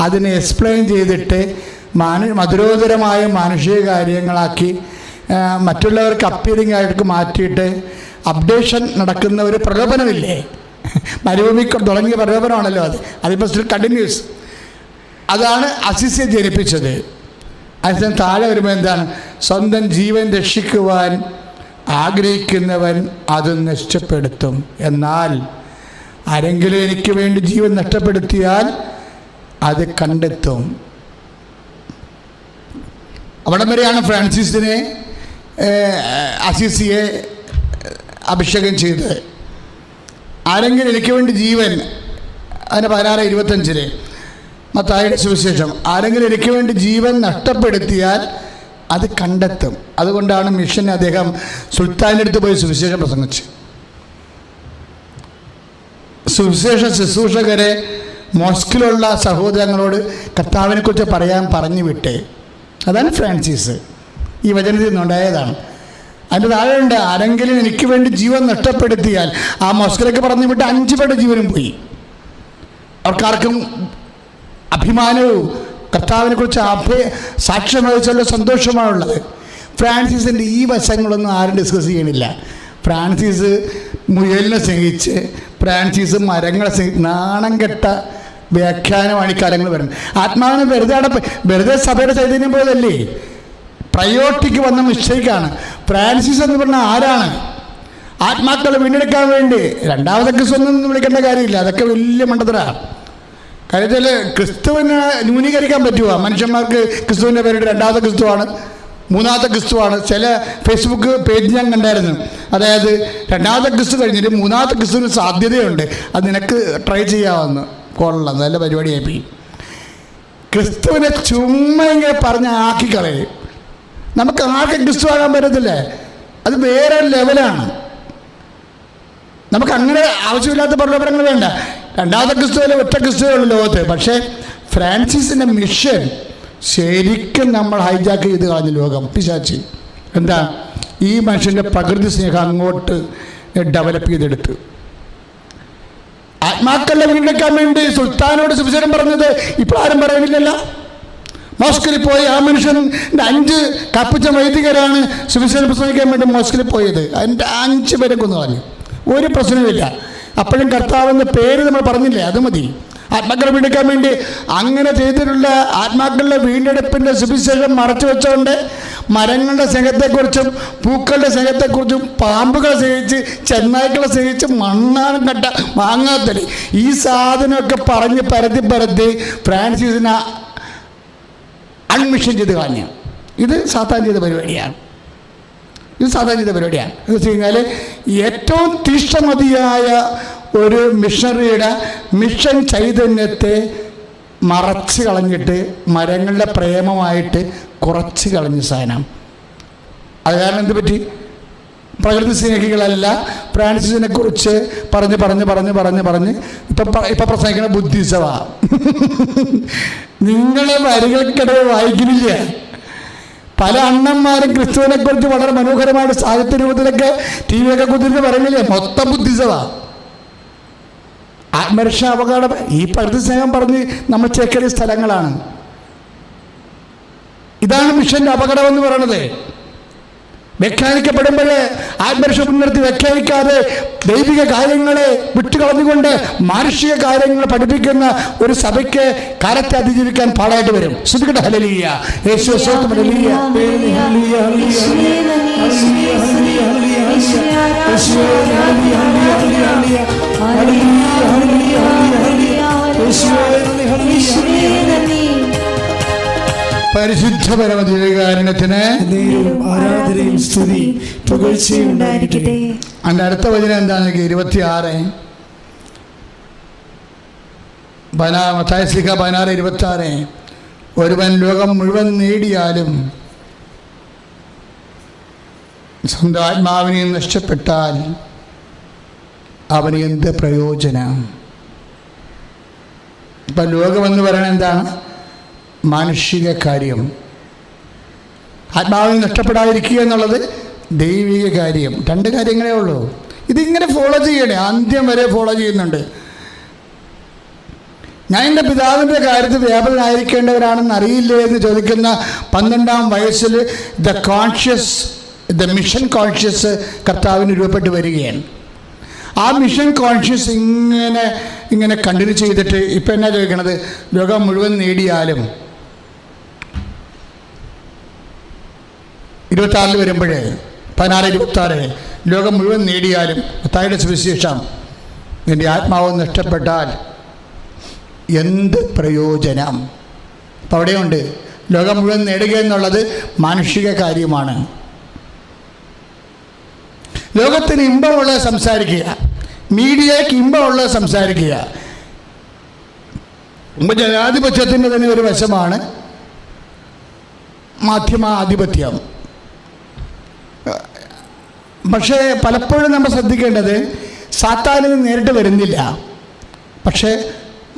അതിനെ എക്സ്പ്ലെയിൻ ചെയ്തിട്ട് മധുരോധരമായ മാനുഷിക കാര്യങ്ങളാക്കി മറ്റുള്ളവർക്ക് അപ്പീലിംഗ് ആയിട്ട് മാറ്റിയിട്ട് അപ്ഡേഷൻ നടക്കുന്ന ഒരു പ്രലോഭനമില്ലേ? മരുഭൂമി തുടങ്ങിയ പ്രലോഭനമാണല്ലോ അത്. അതിപ്പോൾ സ്റ്റിൽ കണ്ടിന്യൂസ്. അതാണ് അസീസിയെ ജനിപ്പിച്ചത്. അതിന് താഴെ വരുമ്പോൾ എന്താണ്? സ്വന്തം ജീവൻ രക്ഷിക്കുവാൻ ആഗ്രഹിക്കുന്നവൻ അത് നഷ്ടപ്പെടുത്തും, എന്നാൽ ആരെങ്കിലും എനിക്ക് വേണ്ടി ജീവൻ നഷ്ടപ്പെടുത്തിയാൽ അത് കണ്ടെത്തും. അവിടം വരെയാണ് ഫ്രാൻസിസിനെ അസീസിയെ അഭിഷേകം ചെയ്തത്. ആരെങ്കിലും എനിക്ക് വേണ്ടി ജീവൻ, അതിന് 16:25 മത്തായിയുടെ സുവിശേഷം, ആരെങ്കിലും എനിക്ക് വേണ്ടി ജീവൻ നഷ്ടപ്പെടുത്തിയാൽ അത് കണ്ടെത്തും. അതുകൊണ്ടാണ് മിഷൻ അദ്ദേഹം സുൽത്താൻ്റെ അടുത്ത് പോയി സുവിശേഷം പ്രസംഗിച്ചു. സുവിശേഷ ശുശ്രൂഷകരെ മോസ്കിലുള്ള സഹോദരങ്ങളോട് കർത്താവിനെക്കുറിച്ച് പറഞ്ഞു വിട്ടേ. അതാണ് ഫ്രാൻസിസ്. ഈ വചനത്തിൽ നിന്നുണ്ടായതാണ്. അതിൻ്റെ താഴെയുണ്ട്, ആരെങ്കിലും എനിക്ക് വേണ്ടി ജീവൻ നഷ്ടപ്പെടുത്തിയാൽ. ആ മോസ്കിലേക്ക് പറഞ്ഞു വിട്ട് 5 പേരുടെ ജീവനും പോയി. അവർക്കാർക്കും അഭിമാനവും കർത്താവിനെക്കുറിച്ച് സാക്ഷ്യം വഹിച്ചുള്ള സന്തോഷമാണുള്ളത്. ഫ്രാൻസിസിൻ്റെ ഈ വശങ്ങളൊന്നും ആരും ഡിസ്കസ് ചെയ്യണില്ല. ഫ്രാൻസിസ് മുയലിനെ സ്നേഹിച്ച്, ഫ്രാൻസിസ് മരങ്ങളെ നാണം കെട്ട വ്യാഖ്യാനമാണ് ഈ കാലങ്ങൾ വരുന്നത്. ആത്മാവിനെ വെറുതെ സഭയുടെ ചൈതന്യം പോയതല്ലേ, പ്രയോട്ടിക്ക് വന്ന മിസ്റ്റേക്കാണ്. ഫ്രാൻസിസ് എന്ന് പറഞ്ഞാൽ ആരാണ്? ആത്മാക്കളെ വീണ്ടെടുക്കാൻ വേണ്ടി 2ാമത്തെ ക്രിസ്തുവെന്നൊന്നും വിളിക്കേണ്ട കാര്യമില്ല. അതൊക്കെ വലിയ മണ്ടത്തരാണ്. കാര്യത്തിൽ ക്രിസ്തുവിനെ ന്യൂനീകരിക്കാൻ പറ്റുമോ? മനുഷ്യന്മാർക്ക് ക്രിസ്തുവിൻ്റെ പേരിട്ട് 2ാമത്തെ ക്രിസ്തുവാണ്, 3ാമത്തെ ക്രിസ്തുവാണ്. ചില ഫേസ്ബുക്ക് പേജ് ഞാൻ കണ്ടായിരുന്നു. അതായത് 2ാമത്തെ ക്രിസ്തു കഴിഞ്ഞിട്ട് 3ാമത്തെ ക്രിസ്തുവിന് സാധ്യതയുണ്ട്, അത് നിനക്ക് ട്രൈ ചെയ്യാമെന്ന്. കൊള്ളാം, നല്ല പരിപാടിയായി. ക്രിസ്തുവിനെ ചുമ്മാ ഇങ്ങനെ പറഞ്ഞ് ആക്കിക്കളയും. നമുക്ക് ആർക്കും ക്രിസ്തു ആകാൻ പറ്റത്തില്ലേ? അത് വേറെ ലെവലാണ്. നമുക്ക് അങ്ങനെ ആവശ്യമില്ലാത്ത പ്രലോഭനങ്ങൾ വേണ്ട. 2ാമത്തെ ക്രിസ്തുവിലെ ഒറ്റ ക്രിസ്തുവുള്ള ലോകത്ത്. പക്ഷേ ഫ്രാൻസിസിൻ്റെ മിഷൻ ശരിക്കും നമ്മൾ ഹൈജാക്ക് ചെയ്ത് കളഞ്ഞ ലോകം പിശാചി. എന്താ? ഈ മനുഷ്യൻ്റെ പ്രകൃതി സ്നേഹം അങ്ങോട്ട് ഡെവലപ്പ് ചെയ്തെടുത്ത് ആത്മാക്കളെ വീണ്ടെടുക്കാൻ വേണ്ടി സുൽത്താനോട് സുവിശേഷം പറഞ്ഞത് ഇപ്പോൾ ആരും പറയുന്നില്ലല്ലോ. മോസ്കിൽ പോയി ആ മനുഷ്യൻ്റെ 5 കപ്പിച്ച വൈദികരാണ് സുവിശേഷം പ്രസംഗിക്കാൻ വേണ്ടി മോസ്കിൽ പോയത്. അതിൻ്റെ 5 പേരെ കൊന്നു കളഞ്ഞു. ഒരു പ്രശ്നമില്ല. അപ്പോഴും കർത്താവെന്ന പേര് നമ്മൾ പറഞ്ഞില്ലേ, അത് മതി. ആത്മാക്കളെ വീണ്ടെടുക്കാൻ വേണ്ടി അങ്ങനെ ചെയ്തിട്ടുള്ള ആത്മാക്കളുടെ വീണ്ടെടുപ്പിൻ്റെ സുവിശേഷം മറച്ചു വെച്ചുകൊണ്ട് മരങ്ങളുടെ സ്നേഹത്തെക്കുറിച്ചും പൂക്കളുടെ സ്നേഹത്തെക്കുറിച്ചും പാമ്പുകളെ സ്നേഹിച്ച് ചെന്നായ്ക്കളെ സ്നേഹിച്ച് മണ്ണാനും കട്ട വാങ്ങാത്തത് ഈ സാധനമൊക്കെ പറഞ്ഞ് പരത്തി ഫ്രാൻസിസിനെ അൺമിഷൻ ചെയ്ത് കളഞ്ഞു. ഇത് സാത്താൻ ചെയ്ത പരിപാടിയാണ്. എന്ന് വെച്ച് കഴിഞ്ഞാൽ ഏറ്റവും തീഷ്ണമതിയായ ഒരു മിഷണറിയുടെ മിഷൻ ചൈതന്യത്തെ മറച്ച് കളഞ്ഞിട്ട് മരങ്ങളുടെ പ്രേമമായിട്ട് കുറച്ച് കളഞ്ഞ സാധനം. അത് കാരണം എന്ത് പറ്റി? പ്രകൃതി സ്നേഹികളല്ല. ഫ്രാൻസിസിനെ കുറിച്ച് പറഞ്ഞ് ഇപ്പം പ്രസംഗിക്കുന്ന ബുദ്ധിസവാ. നിങ്ങളെ വരികൾക്കിടയിൽ വായിക്കുന്നില്ല. പല അണ്ണന്മാരും ക്രിസ്തുവിനെ കുറിച്ച് വളരെ മനോഹരമായിട്ട് സാഹിത്യ രൂപത്തിലൊക്കെ ടി വിയൊക്കെ കുതിർന്ന് പറയുന്നില്ലേ, മൊത്തം ബുദ്ധിസവാ. ആത്മരക്ഷ അപകടം ഈ പ്രകൃതി സ്നേഹം പറഞ്ഞ് നമ്മൾ ചേക്കേറിയ സ്ഥലങ്ങളാണ്. ഇതാണ് മിഷന്റെ അപകടം എന്ന് പറയുന്നത്. വ്യാഖ്യാനിക്കപ്പെടുമ്പോൾ ആത്മരക്ഷ മുൻനിർത്തി വ്യാഖ്യാനിക്കാതെ ദൈവിക കാര്യങ്ങളെ വിട്ടുകളഞ്ഞുകൊണ്ട് മാനുഷിക കാര്യങ്ങൾ പഠിപ്പിക്കുന്ന ഒരു സഭയ്ക്ക് കാലത്തെ അതിജീവിക്കാൻ പാടായിട്ട് വരും. ശ്രദ്ധിക്കട്ടെ. ഹല്ലേലൂയ. യേശുവേ സ്തോത്രം. ഹല്ലേലൂയ. പരിശുദ്ധ പരമദിവ്യകാരുണ്യത്തിന് ആരാധനയും സ്തുതി പുകഴ്ചയും ഉണ്ടായിരിക്കട്ടെ. അതിൻ്റെ അടുത്ത വചനം എന്താണെന്ന് 26 മത്തായി ശ്ലീഹ 16:26 ഒരുവൻ ലോകം മുഴുവൻ നേടിയാലും സ്വന്തം ആത്മാവിനെ നഷ്ടപ്പെട്ടാൽ അവന് എന്ത് പ്രയോജനം? ഇപ്പം ലോകമെന്ന് പറയുന്നത് എന്താണ്? മാനുഷിക കാര്യം. ആത്മാവിനെ നഷ്ടപ്പെടാതിരിക്കുക എന്നുള്ളത് ദൈവിക കാര്യം. 2 കാര്യങ്ങളേ ഉള്ളൂ. ഇതിങ്ങനെ ഫോളോ ചെയ്യണേ, അന്ത്യം വരെ ഫോളോ ചെയ്യുന്നുണ്ട്. ഞാൻ എൻ്റെ പിതാവിൻ്റെ കാര്യത്തിൽ വ്യാപകനായിരിക്കേണ്ടവരാണെന്ന് അറിയില്ലേ എന്ന് ചോദിക്കുന്ന 12-ാം വയസ്സിൽ ദ മിഷൻ കോൺഷ്യസ് കർത്താവിന് രൂപപ്പെട്ട് വരികയാണ്. ആ മിഷൻ കോൺഷ്യസ് ഇങ്ങനെ കണ്ടിന്യൂ ചെയ്തിട്ട് ഇപ്പം എന്നാ ചോദിക്കണത്? ലോകം മുഴുവൻ നേടിയാലും 26 വരുമ്പോഴേ 16:26 ലോകം മുഴുവൻ നേടിയാലും മത്തായിയുടെ സുവിശേഷം നിൻ്റെ ആത്മാവ് നഷ്ടപ്പെട്ടാൽ എന്ത് പ്രയോജനം? അപ്പം അവിടെയുണ്ട് ലോകം മുഴുവൻ നേടുക എന്നുള്ളത് മാനുഷിക കാര്യമാണ്. ലോകത്തിന് ഇമ്പമുള്ളത് സംസാരിക്കുക, മീഡിയയ്ക്ക് ഇമ്പമുള്ളത് സംസാരിക്കുക. ജനാധിപത്യത്തിൻ്റെ തന്നെ ഒരു വശമാണ് മാധ്യമാധിപത്യം. പക്ഷേ പലപ്പോഴും നമ്മൾ ശ്രദ്ധിക്കേണ്ടത് സാത്താനിൽ നേരിട്ട് വരുന്നില്ല, പക്ഷേ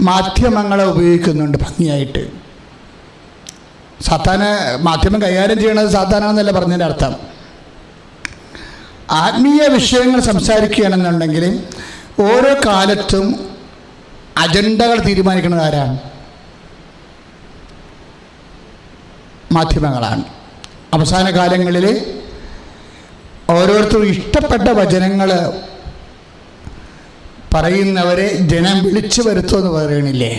മാധ്യമങ്ങളെ ഉപയോഗിക്കുന്നുണ്ട് ഭംഗിയായിട്ട്. സാത്താന് മാധ്യമം കൈകാര്യം ചെയ്യണത് സാത്താനാണെന്നല്ല പറഞ്ഞതിൻ്റെ അർത്ഥം. ആത്മീയ വിഷയങ്ങൾ സംസാരിക്കുകയാണെന്നുണ്ടെങ്കിൽ ഓരോ കാലത്തും അജണ്ടകൾ തീരുമാനിക്കുന്നത് ആരാണ്? മാധ്യമങ്ങളാണ്. അവസാന കാലങ്ങളിൽ ഓരോരുത്തരും ഇഷ്ടപ്പെട്ട വചനങ്ങൾ പറയുന്നവരെ ജനം വിളിച്ചു വരുത്തുമെന്ന് പറയണില്ലേ?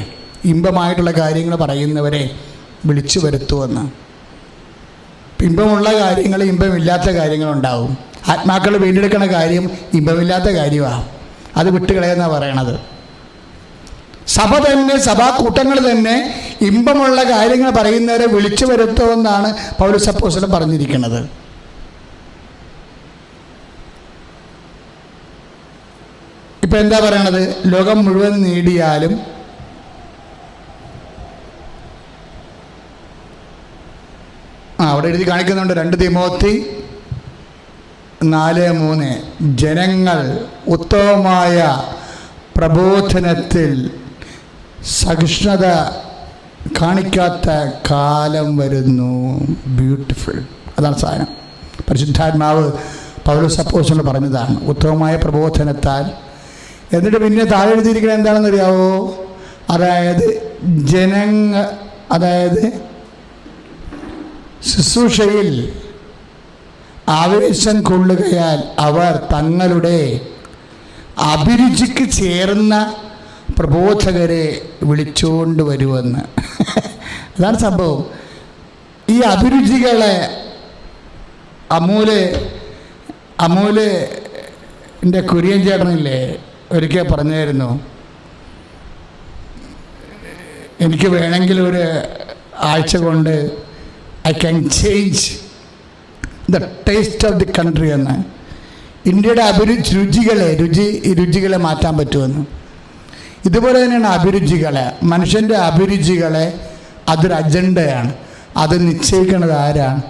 ഇമ്പമായിട്ടുള്ള കാര്യങ്ങൾ പറയുന്നവരെ വിളിച്ചു വരുത്തുമെന്ന്. ഇമ്പമുള്ള കാര്യങ്ങൾ, ഇമ്പമില്ലാത്ത കാര്യങ്ങളുണ്ടാവും. ആത്മാക്കൾ വീണ്ടെടുക്കുന്ന കാര്യം ഇമ്പമില്ലാത്ത കാര്യമാണ്. അത് വിട്ടുകളയെന്നാണ് പറയണത്. സഭ തന്നെ, സഭാകൂട്ടങ്ങൾ തന്നെ ഇമ്പമുള്ള കാര്യങ്ങൾ പറയുന്നവരെ വിളിച്ചു വരുത്തുമെന്നാണ് പൗലോസ് അപ്പോസ്തലൻ പറഞ്ഞിരിക്കുന്നത്. ഇപ്പം എന്താ പറയണത്? ലോകം മുഴുവൻ നേടിയാലും അവിടെ എഴുതി കാണിക്കുന്നുണ്ട് 2 തിമോത്തി 4:3 ജനങ്ങൾ ഉത്തമമായ പ്രബോധനത്തിൽ സഹിഷ്ണുത കാണിക്കാത്ത കാലം വരുന്നു. ബ്യൂട്ടിഫുൾ. അതാണ് സാധനം. പരിശുദ്ധാത്മാവ് പൗലോസ് അപ്പോസ്തലൻ പറഞ്ഞതാണ്, ഉത്തമമായ പ്രബോധനത്താൽ. എന്നിട്ട് പിന്നെ താഴെ എഴുതിയിരിക്കുന്നത് എന്താണെന്ന് അറിയാവോ? അതായത് ശുശ്രൂഷയിൽ ആവേശം കൊള്ളുകയാൽ അവർ തങ്ങളുടെ അഭിരുചിക്ക് ചേർന്ന പ്രബോധകരെ വിളിച്ചുകൊണ്ട് വരുമെന്ന്. അതാണ് സംഭവം. ഈ അഭിരുചികളെ അമൂല് കുര്യൻ ചേട്ടനില്ലേ ഒരിക്കൽ പറഞ്ഞായിരുന്നു, എനിക്ക് വേണമെങ്കിൽ ഒരു ആഴ്ച കൊണ്ട് I can change the taste of the country എന്ന്. ഇന്ത്യയുടെ രുചികളെ മാറ്റാൻ പറ്റുമെന്ന്. ഇതുപോലെ തന്നെയാണ് അഭിരുചികളെ, മനുഷ്യൻ്റെ അഭിരുചികളെ. അതൊരു അജണ്ടയാണ്. അത് നിശ്ചയിക്കുന്നത് ആരാണ്?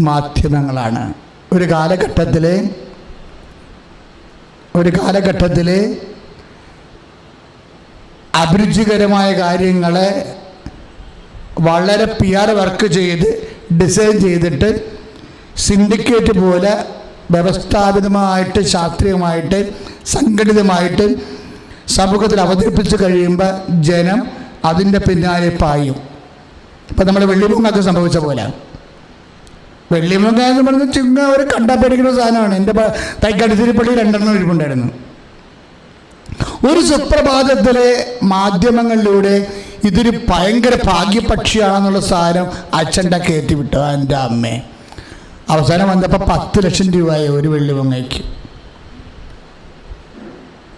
മാധ്യമങ്ങളാണ്. ഒരു കാലഘട്ടത്തിൽ അഭിരുചികരമായ കാര്യങ്ങളെ വളരെ PR വർക്ക് ചെയ്ത് ഡിസൈൻ ചെയ്തിട്ട് സിൻഡിക്കേറ്റ് പോലെ വ്യവസ്ഥാപിതമായിട്ട് ശാസ്ത്രീയമായിട്ട് സംഘടിതമായിട്ട് സമൂഹത്തിൽ അവതരിപ്പിച്ച് കഴിയുമ്പോൾ ജനം അതിൻ്റെ പിന്നാലെ പായും. ഇപ്പം നമ്മൾ വെള്ളിമുങ്ങൊക്കെ സംഭവിച്ച പോലെ. വെള്ളിമുങ്ങ എന്ന് പറഞ്ഞാൽ ചുങ്ങ ഒരു കണ്ടാപ്പടിക്കുന്ന സാധനമാണ്. എൻ്റെ തൈക്കടിത്തിരിപ്പള്ളി 2 ഇരിപ്പുണ്ടായിരുന്നു. ഒരു സുപ്രഭാതത്തിലെ മാധ്യമങ്ങളിലൂടെ ഇതൊരു ഭയങ്കര ഭാഗ്യപക്ഷിയാണെന്നുള്ള സാധനം അച്ഛൻ്റെ കയറ്റി വിട്ടു. എൻ്റെ അമ്മേ, അവസാനം വന്നപ്പോൾ 10 ലക്ഷം രൂപയായി ഒരു വെള്ളിമുങ്ങയ്ക്ക്.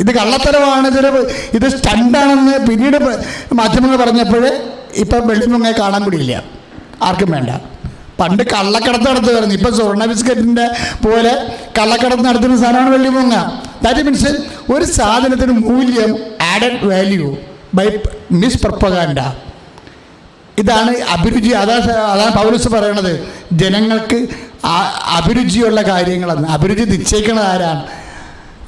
ഇത് കള്ളത്തരമാണ്, ഇത് സ്റ്റണ്ടാണെന്ന് പിന്നീട് മാധ്യമങ്ങൾ പറഞ്ഞപ്പോൾ ഇപ്പം വെള്ളിമുങ്ങയെ കാണാൻ കൂടിയില്ല, ആർക്കും വേണ്ട. പണ്ട് കള്ളക്കടത്ത് നടത്തുമായിരുന്നു, ഇപ്പം സ്വർണ്ണ ബിസ്ക്കറ്റിൻ്റെ പോലെ കള്ളക്കടത്ത് നടത്തുന്ന സാധനമാണ് വെള്ളിമുങ്ങ. ദാറ്റ് മീൻസ് ഒരു സാധനത്തിന് മൂല്യം, added value by mis propaganda. ഇതാണ് അഭിരുചി. അതാണ് പൗലോസ് പറയണത്, ജനങ്ങൾക്ക് അഭിരുചിയുള്ള കാര്യങ്ങളെന്ന്. അഭിരുചി നിശ്ചയിക്കുന്നത് ആരാണ്?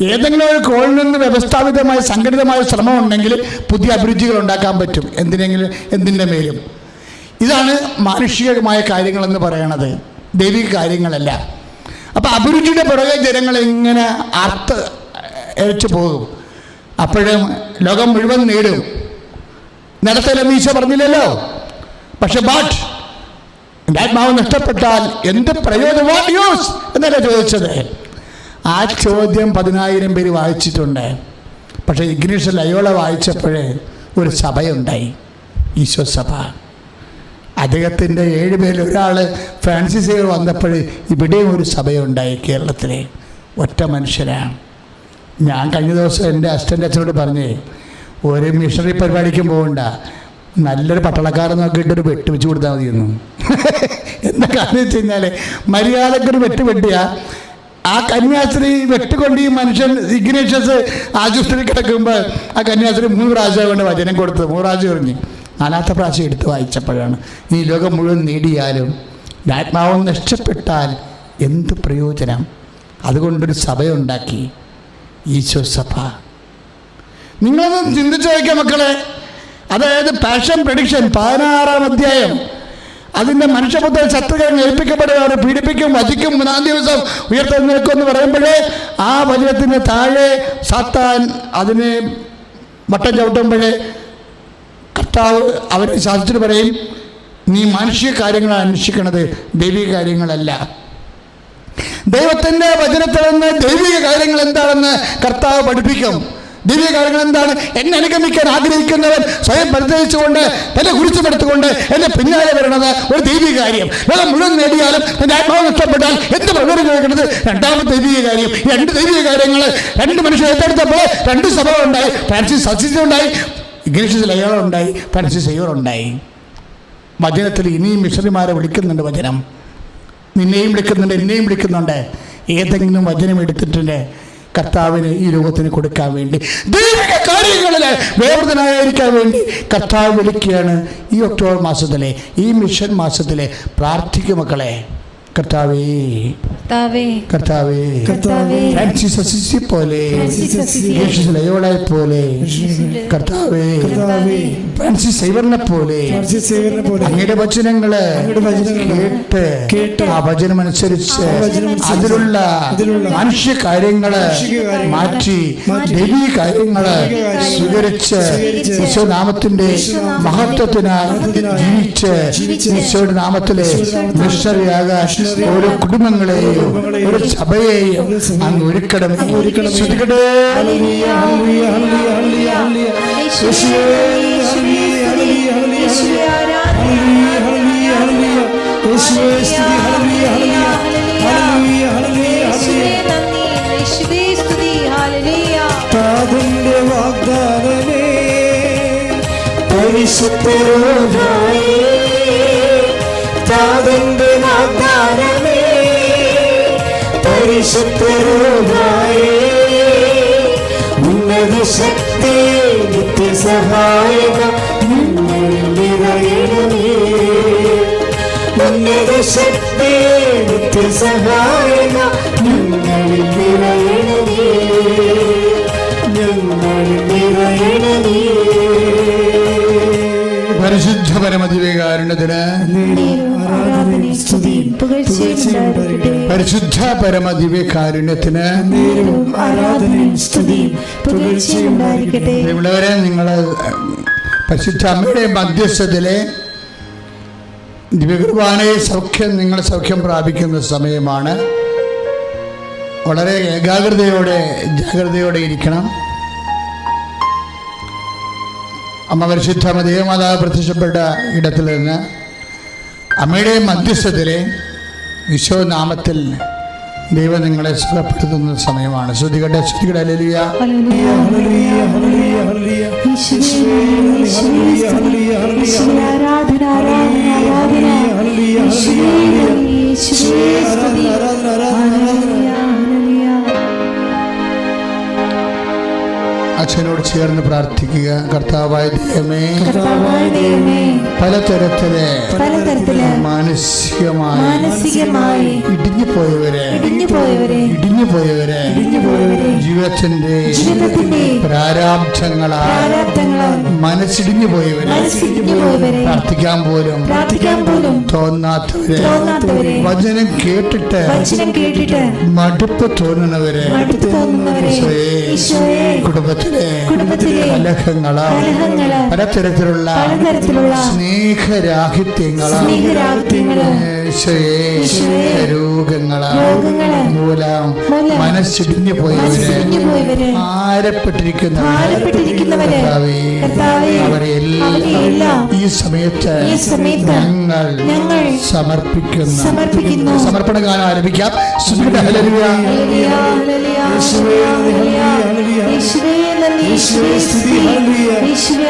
ഏതെങ്കിലും ഒരു കോണിൽ നിന്ന് വ്യവസ്ഥാപിതമായ സംഘടിതമായ ശ്രമം ഉണ്ടെങ്കിൽ പുതിയ അഭിരുചികൾ ഉണ്ടാക്കാൻ പറ്റും എന്തിൻ്റെ മേലും. ഇതാണ് മാനുഷികമായ കാര്യങ്ങളെന്ന് പറയണത്, ദൈവിക കാര്യങ്ങളല്ല. അപ്പം അഭിരുചിയുടെ പുറകെ ജനങ്ങൾ ഇങ്ങനെ അരച്ചു പോകും. അപ്പോഴും ലോകം മുഴുവൻ നേടും. നേരത്തെ ഈശോ പറഞ്ഞില്ലല്ലോ, പക്ഷെ ആത്മാവ് നഷ്ടപ്പെട്ടാൽ എന്ത് പ്രയോജനം, വാട്ട് യൂസ് എന്നല്ലേ ചോദിച്ചത്. ആ ചോദ്യം 10,000 പേര് വായിച്ചിട്ടുണ്ട്. പക്ഷേ ഇഗ്നേഷ്യസ് ലയോള വായിച്ചപ്പോഴേ ഒരു സഭയുണ്ടായി, ഈശോ സഭ. അദ്ദേഹത്തിൻ്റെ 7 പേരിൽ ഒരാൾ ഫ്രാൻസിസ് വന്നപ്പോൾ ഇവിടെയും ഒരു സഭയുണ്ടായി, കേരളത്തിലെ. ഒറ്റ മനുഷ്യരാണ്. ഞാൻ കഴിഞ്ഞ ദിവസം എൻ്റെ അസിസ്റ്റൻ്റ് അച്ഛനോട് പറഞ്ഞേ, ഒരു മിഷണറി പരിപാടിക്കും പോകണ്ട, നല്ലൊരു പട്ടാളക്കാരൻ നോക്കിയിട്ടൊരു വെട്ട് വെച്ച് കൊടുത്താൽ മതിയെന്നു. എന്താ കാരണം വെച്ച് കഴിഞ്ഞാൽ, മര്യാദക്കൊരു വെട്ടിയാൽ ആ കന്യാസ്ത്രീ വെട്ടുകൊണ്ട് ഈ മനുഷ്യൻ ഇഗ്നേഷ്യസ് ആശുപത്രിയിൽ കിടക്കുമ്പോൾ ആ കന്യാസ്ത്രീ 3 പ്രാവശ്യം കൊണ്ട് വചനം കൊടുത്തത്. 3 പ്രാവശ്യം എറിഞ്ഞ് 4ാമത്തെ പ്രാവശ്യം എടുത്ത് വായിച്ചപ്പോഴാണ് ഈ ലോകം മുഴുവൻ നേടിയാലും ആത്മാവ് നഷ്ടപ്പെട്ടാൽ എന്ത് പ്രയോജനം? അതുകൊണ്ടൊരു സഭയുണ്ടാക്കി, ഈശോ സഭ. നിങ്ങളൊന്ന് ചിന്തിച്ചു നോക്കിയ മക്കളെ. അതായത് പാഷൻ പ്രഡിക്ഷൻ 16-ാം അധ്യായം, അതിൻ്റെ മനുഷ്യപുത്ര ശത്രുക്കൾ ഏൽപ്പിക്കപ്പെടുകയാണ്, പീഡിപ്പിക്കും, വധിക്കും, 3-ാം ദിവസം ഉയർത്തെഴുന്നേൽക്കുമെന്ന് പറയുമ്പോഴേ ആ വചനത്തിന് താഴെ സാത്താൻ അതിനെ വട്ടം ചവിട്ടുമ്പോഴേ കർത്താവ് അവരെ ശാസിച്ചിട്ട് പറയും, നീ മാനുഷിക കാര്യങ്ങളാണ് അന്വേഷിക്കണത്, ദൈവിക കാര്യങ്ങളല്ല. ദൈവത്തിൻ്റെ വചനത്തിൽ നിന്ന് ദൈവിക കാര്യങ്ങൾ എന്താണെന്ന് കർത്താവ് പഠിപ്പിക്കും. ദൈവിക കാര്യങ്ങൾ എന്താണ്? എന്നെ അനുഗമിക്കാൻ ആഗ്രഹിക്കുന്നവൻ സ്വയം പരിചയിച്ചുകൊണ്ട് എന്നെ കുറിച്ചുപെടുത്തുകൊണ്ട് എന്നെ പിന്നാലെ വരണത് ഒരു ദൈവിക കാര്യം. ലോകം മുഴുവൻ നേടിയാലും എൻ്റെ ആത്മാവ് നഷ്ടപ്പെട്ടാൽ എന്ത് പ്രകടനം കേൾക്കുന്നത്? 2ാമത്തെ ദൈവിക കാര്യം. 2 ദൈവിക കാര്യങ്ങൾ 2 മനുഷ്യർ ഏറ്റെടുത്തപ്പോൾ 2 സഭകളുണ്ടായി. ഫ്രാൻസിസ് അസിസി ഉണ്ടായി, ഇഗ്നേഷ്യസ് ലയോള ഉണ്ടായി, ഫ്രാൻസിസ് സേവ്യർ ഉണ്ടായി. വചനത്തിൽ ഇനിയും മിഷണറിമാരെ വിളിക്കുന്നുണ്ട്. വചനം നിന്നെയും വിളിക്കുന്നുണ്ട്, എന്നെയും വിളിക്കുന്നുണ്ട്. ഏതെങ്കിലും വചനം എടുത്തിട്ടുണ്ട് കർത്താവിന് ഈ ലോകത്തിന് കൊടുക്കാൻ വേണ്ടി, ദൈവിക കാര്യങ്ങളിൽ വേവൃതനായിരിക്കാൻ വേണ്ടി കർത്താവ് വിളിക്കുകയാണ്. ഈ ഒക്ടോബർ മാസത്തിലെ, ഈ മിഷൻ മാസത്തിലെ പ്രാർത്ഥിക്കും മക്കളെ. കർത്താവേ, കർത്താവേ, ഫ്രാൻസിസ് അസിസി പോലെ, ഇഗ്നേഷ്യസ് ലയോളയെ പോലെ, കർത്താവേ, ഫ്രാൻസിസ് സേവ്യറിനെ പോലെ അങ്ങയുടെ വചനങ്ങള് കേട്ട് ആ വചനമനുസരിച്ച് അതിലുള്ള മനുഷ്യ കാര്യങ്ങള് മാറ്റി ദൈവീക കാര്യങ്ങള് സ്വീകരിച്ച് ഈശോനാമത്തിന്റെ മഹത്വത്തിനായി ജീവിച്ച് ഈശോയുടെ നാമത്തിലെ മിഷണറിയാകാൻ ഓരോ കുടുംബങ്ങളെയും ഒരു സഭയെയും അങ്ങ് ഒരുക്കണമേ. ശ്രദ്ധിക്കട്ടെ. താതന്റെ വാഗ്ദാനമേ, പരിശുദ്ധരോധായേ, താതന്റെ വാഗ്ദാനമേ, പരിശുദ്ധരോധായേ, ഉന്നത ശക്തി നിത്യസഹായക നിറയണമേ. ഉന്നത ശക്തി നിത്യസഹായക ഞങ്ങളിൽ നിറയണമേ, ഞങ്ങളിൽ നിറയണമേ. പരിശുദ്ധ പരമദിവ്യകാരുണ്യത്തിന് ആരാധനയും സ്തുതിയും പുകഴ്ചയും ഉണ്ടായിരിക്കട്ടെ. പരിശുദ്ധ പരമദിവ്യകാരുണ്യത്തിന് ആരാധനയും സ്തുതിയും പുകഴ്ചയും ഉണ്ടായിരിക്കട്ടെ. പ്രിയമുള്ളവരെ, നിങ്ങൾ പരിശുദ്ധ അമ്മയുടെ മധ്യസ്ഥത്തിലെ ദിവ്യകുർബാനയെ നിങ്ങൾ സൗഖ്യം പ്രാപിക്കുന്ന സമയമാണ്. വളരെ ജാഗ്രതയോടെ ഇരിക്കണം. അമ്മ പരിശുദ്ധ ദേവമാതാവ് പ്രത്യക്ഷപ്പെട്ട ഇടത്തിൽ നിന്ന് അമ്മയുടെ മധ്യസ്ഥത്തിലെ ഈശോനാമത്തിൽ ദൈവം നിങ്ങളെ സുഖപ്പെടുത്തുന്ന സമയമാണ്. ശ്രുതികട്ടെ ഹല്ലേലൂയ. അച്ഛനോട് ചേർന്ന് പ്രാർത്ഥിക്കുക. കർത്താവായ ദൈവമേ, പലതരത്തിലെ മാനസികമായി ഇടിഞ്ഞു പോയവരെ ജീവിതത്തിന്റെ പ്രാരാബ്ധങ്ങളാൽ മനസ്സിടിഞ്ഞു പോയവരെ പ്രാർത്ഥിക്കാൻ പോലും തോന്നാത്തവരെ വചനം കേട്ടിട്ട് മടുപ്പ് തോന്നുന്നവരെ കുടുംബത്തിലെ പലതരത്തിലുള്ള സ്നേഹരാഹിത്യങ്ങളാ രോഗങ്ങളാ മൂലം മനസ്സിടിഞ്ഞു പോയവരെ ആരപ്പെട്ടിരിക്കുന്നവരെ അവരെല്ലാം ഈ സമയത്ത് ഞങ്ങൾ സമർപ്പിക്കുന്നു. സമർപ്പണഗാനം ആരംഭിക്കാം.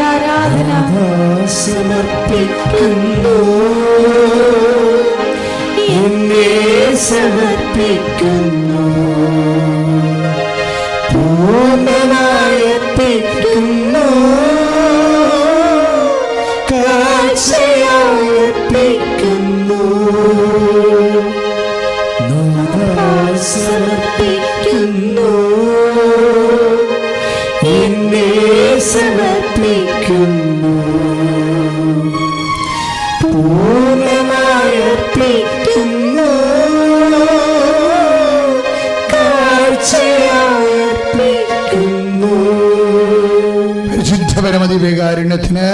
ആരാധന സമർപ്പിക്കുന്നു, എന്നെ സമർപ്പിക്കുന്നു, പൂർണ്ണമായർപ്പിക്കുന്നു, കാഴ്ചയായർപ്പിക്കുന്നു, സമർപ്പിക്കുന്നു, എന്നെ സമർപ്പിക്കുന്നു, പൂർണ്ണമായർപ്പിക്കുന്നു, കാഴ്ചയായർപ്പിക്കുന്നു. പരിശുദ്ധ പരമദിവ്യകാരുണ്യത്തിന്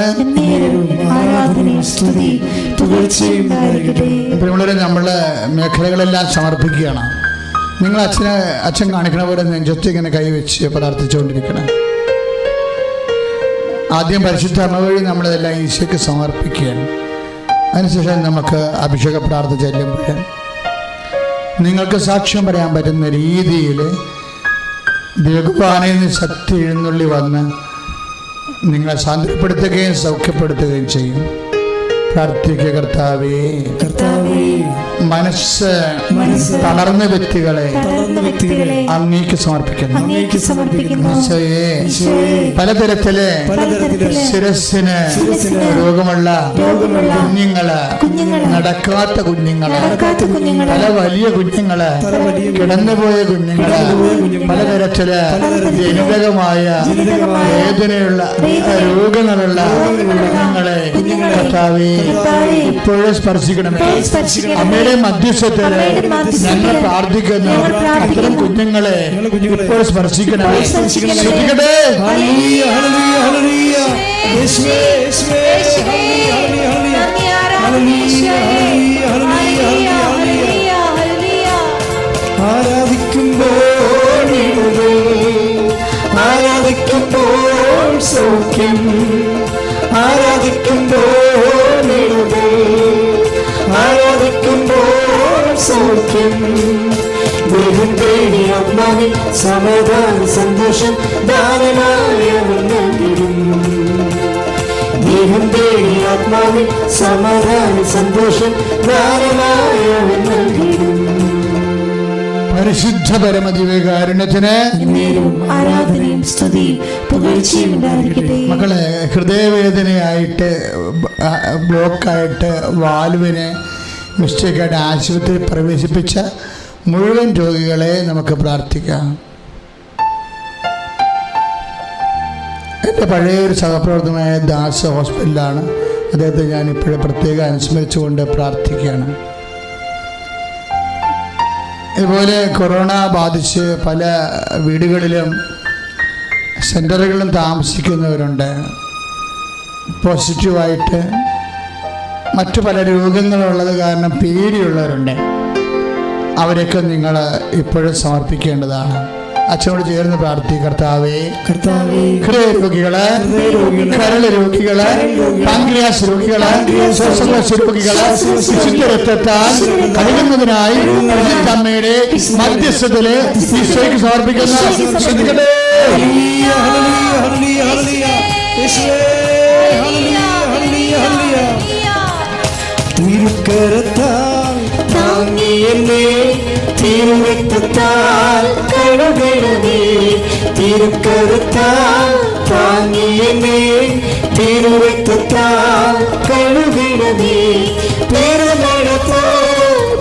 പ്രിയമുള്ളവരെ, നമ്മള് മേഖലകളെല്ലാം സമർപ്പിക്കുകയാണ്. നിങ്ങൾ അച്ഛൻ കാണിക്കണ പോലെ നെഞ്ചത്ത് ഇങ്ങനെ കൈവച്ച് പ്രാർത്ഥിച്ചുകൊണ്ടിരിക്കണം. ആദ്യം പരിശുദ്ധ അമ്മ വഴി നമ്മളതെല്ലാം ഈശോയ്ക്ക് സമർപ്പിക്കുകയാണ്. അതിനുശേഷം നമുക്ക് അഭിഷേക പ്രാർത്ഥന ചെല്ലുമ്പോൾ നിങ്ങൾക്ക് സാക്ഷ്യം പറയാൻ പറ്റുന്ന രീതിയിൽ ദിവ്യകുർബാനയിൽ നിന്ന് ശക്തി എഴുന്നള്ളി വന്ന് നിങ്ങളെ സാന്ത്വനപ്പെടുത്തുകയും സൗഖ്യപ്പെടുത്തുകയും ചെയ്യും. പ്രാർത്ഥിക്കുക. കർത്താവേ, മനസ്സ് തളർന്ന വ്യക്തികളെ അങ്ങേക്ക് സമർപ്പിക്കുന്നു. പലതരത്തിലെ ശിരസ്സിന് രോഗമുള്ള കുഞ്ഞുങ്ങള്, നടക്കാത്ത കുഞ്ഞുങ്ങള്, പല വലിയ കുഞ്ഞുങ്ങള്, കിടന്നുപോയ കുഞ്ഞുങ്ങള്, പലതരത്തില് ജനിതകമായ വേദനയുള്ള രോഗങ്ങളുള്ള കുഞ്ഞുങ്ങളെ കർത്താവേ ഇപ്പോഴും സ്പർശിക്കണമേ. അമ്മയുടെ മധ്യസ്ഥത്തിൽ ഞങ്ങൾ പ്രാർത്ഥിക്കുന്നു. അത്തരം കുഞ്ഞുങ്ങളെ ഇപ്പോൾ സ്പർശിക്കണമേ. ശ്രദ്ധിക്കട്ടെ. ആരാധിക്കുമ്പോൾ സൗഖ്യം, ആരാധിക്കുമ്പോൾ ആരാധിക്കുമ്പോൾ സൗഖ്യം, ദൈവം തേടി ആത്മാവിൽ സമാധാന സന്തോഷം ദാനമായ നൽകിടും. ദൈവം തേടി ആത്മാവിൽ സമാധാന സന്തോഷം ദാനമായ നൽകിടും. പരിശുദ്ധ പരമദിവ്യകാരുണ്യത്തിന് ആരാധനയും സ്തുതിയും പുകഴ്ചയും ഉണ്ടായിരിക്കട്ടെ. മക്കളെ, ഹൃദയവേദനയായിട്ട് ബ്ലോക്കായിട്ട് വാൽവിന് മിസ്റ്റേക്കായിട്ട് ആശുപത്രിയിൽ പ്രവേശിപ്പിച്ച മുഴുവൻ രോഗികളെ നമുക്ക് പ്രാർത്ഥിക്കാം. എൻ്റെ പഴയൊരു സഹപ്രവർത്തകനായ ദാസ് ഹോസ്പിറ്റലിലാണ്. അദ്ദേഹത്തെ ഞാൻ ഇപ്പോഴും പ്രത്യേകം അനുസ്മരിച്ചുകൊണ്ട് പ്രാർത്ഥിക്കുകയാണ്. ഇതുപോലെ കൊറോണ ബാധിച്ച് പല വീടുകളിലും സെൻ്ററുകളിലും താമസിക്കുന്നവരുണ്ട്. പോസിറ്റീവായിട്ട് മറ്റു പല രോഗങ്ങളുള്ളത് കാരണം പേടിയുള്ളവരുണ്ട്. അവരൊക്കെ നിങ്ങൾ ഇപ്പോഴും സമർപ്പിക്കേണ്ടതാണ്. അച്ഛനോട് ചേർന്ന് പ്രാർത്ഥിക്കുക. കർത്താവേ, ഹൃദയരോഗികള്, കരള് രോഗികള്, പാൻക്രിയാസ് രോഗികള്, ശ്വാസകോശ രോഗികള് വിശുദ്ധ രക്തത്താൽ കഴുകുന്നതിനായി അമ്മയുടെ മധ്യസ്ഥത്തില് ഈശോയ്ക്ക് സമർപ്പിക്കുന്ന ശ്രദ്ധിക്കട്ടെ. തിരുക്കരത്താൽ താങ്ങി എന്നെ തിരുരക്തത്താൽ കഴുകണമേ. തിരുക്കരത്താൽ താങ്ങി എന്നെ തിരുരക്തത്താൽ കഴുകണമേ. തിരുമഴ പോ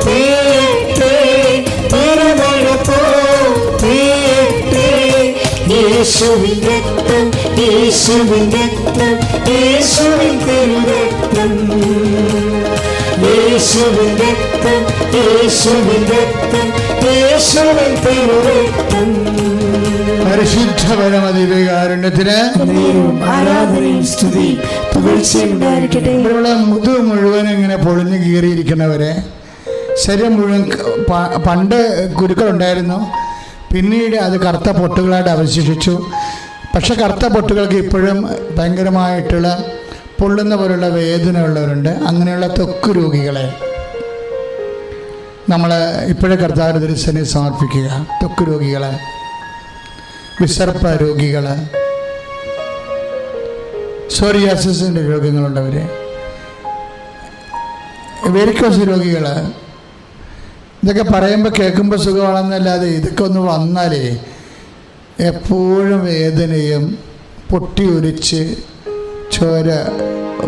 പെയ്യട്ടെ, തിരുമഴ പോ പെയ്യട്ടെ. യേശുവിൻ രക്തം, യേശുവിൻ രക്തം, യേശുവിൻ തിരുരക്തം, യേശുവിൻ രക്തം, യേശുവിൻ രക്തം, യേശുവിൻ തിരുരക്തം. പരിശുദ്ധ പരമദിവ്യകാരുണ്യത്തിന് ആരാധനയും സ്തുതിയും പുകഴ്ചയും ഉണ്ടായിരിക്കട്ടെ. ഇവിടെയുള്ള മുതു മുഴുവൻ ഇങ്ങനെ പൊളിഞ്ഞു കീറിയിരിക്കുന്നവരെ, ശരീരം മുഴുവൻ പണ്ട് കുരുക്കളുണ്ടായിരുന്നു, പിന്നീട് അത് കറുത്ത പൊട്ടുകളായിട്ട് അവശേഷിച്ചു. പക്ഷെ കറുത്ത പൊട്ടുകൾക്ക് ഇപ്പോഴും ഭയങ്കരമായിട്ടുള്ള പൊള്ളുന്ന പോലുള്ള വേദന ഉള്ളവരുണ്ട്. അങ്ങനെയുള്ള ത്വക്ക് രോഗികളെ നമ്മൾ ഇപ്പോഴേ കർത്താവിൻ്റെ തിരുസന്നിധിയിൽ സമർപ്പിക്കുക. ത്വക്ക് രോഗികളെ, വിസർപ്പ രോഗികൾ, സോറിയാസിൻ്റെ രോഗങ്ങളുള്ളവർ, വെരിക്കോസ് രോഗികൾ, ഇതൊക്കെ പറയുമ്പോൾ കേൾക്കുമ്പോൾ സുഖമാണെന്നല്ലാതെ ഇതൊക്കെ ഒന്ന് വന്നാലേ എപ്പോഴും വേദനയും പൊട്ടി ഒലിച്ച് ചോര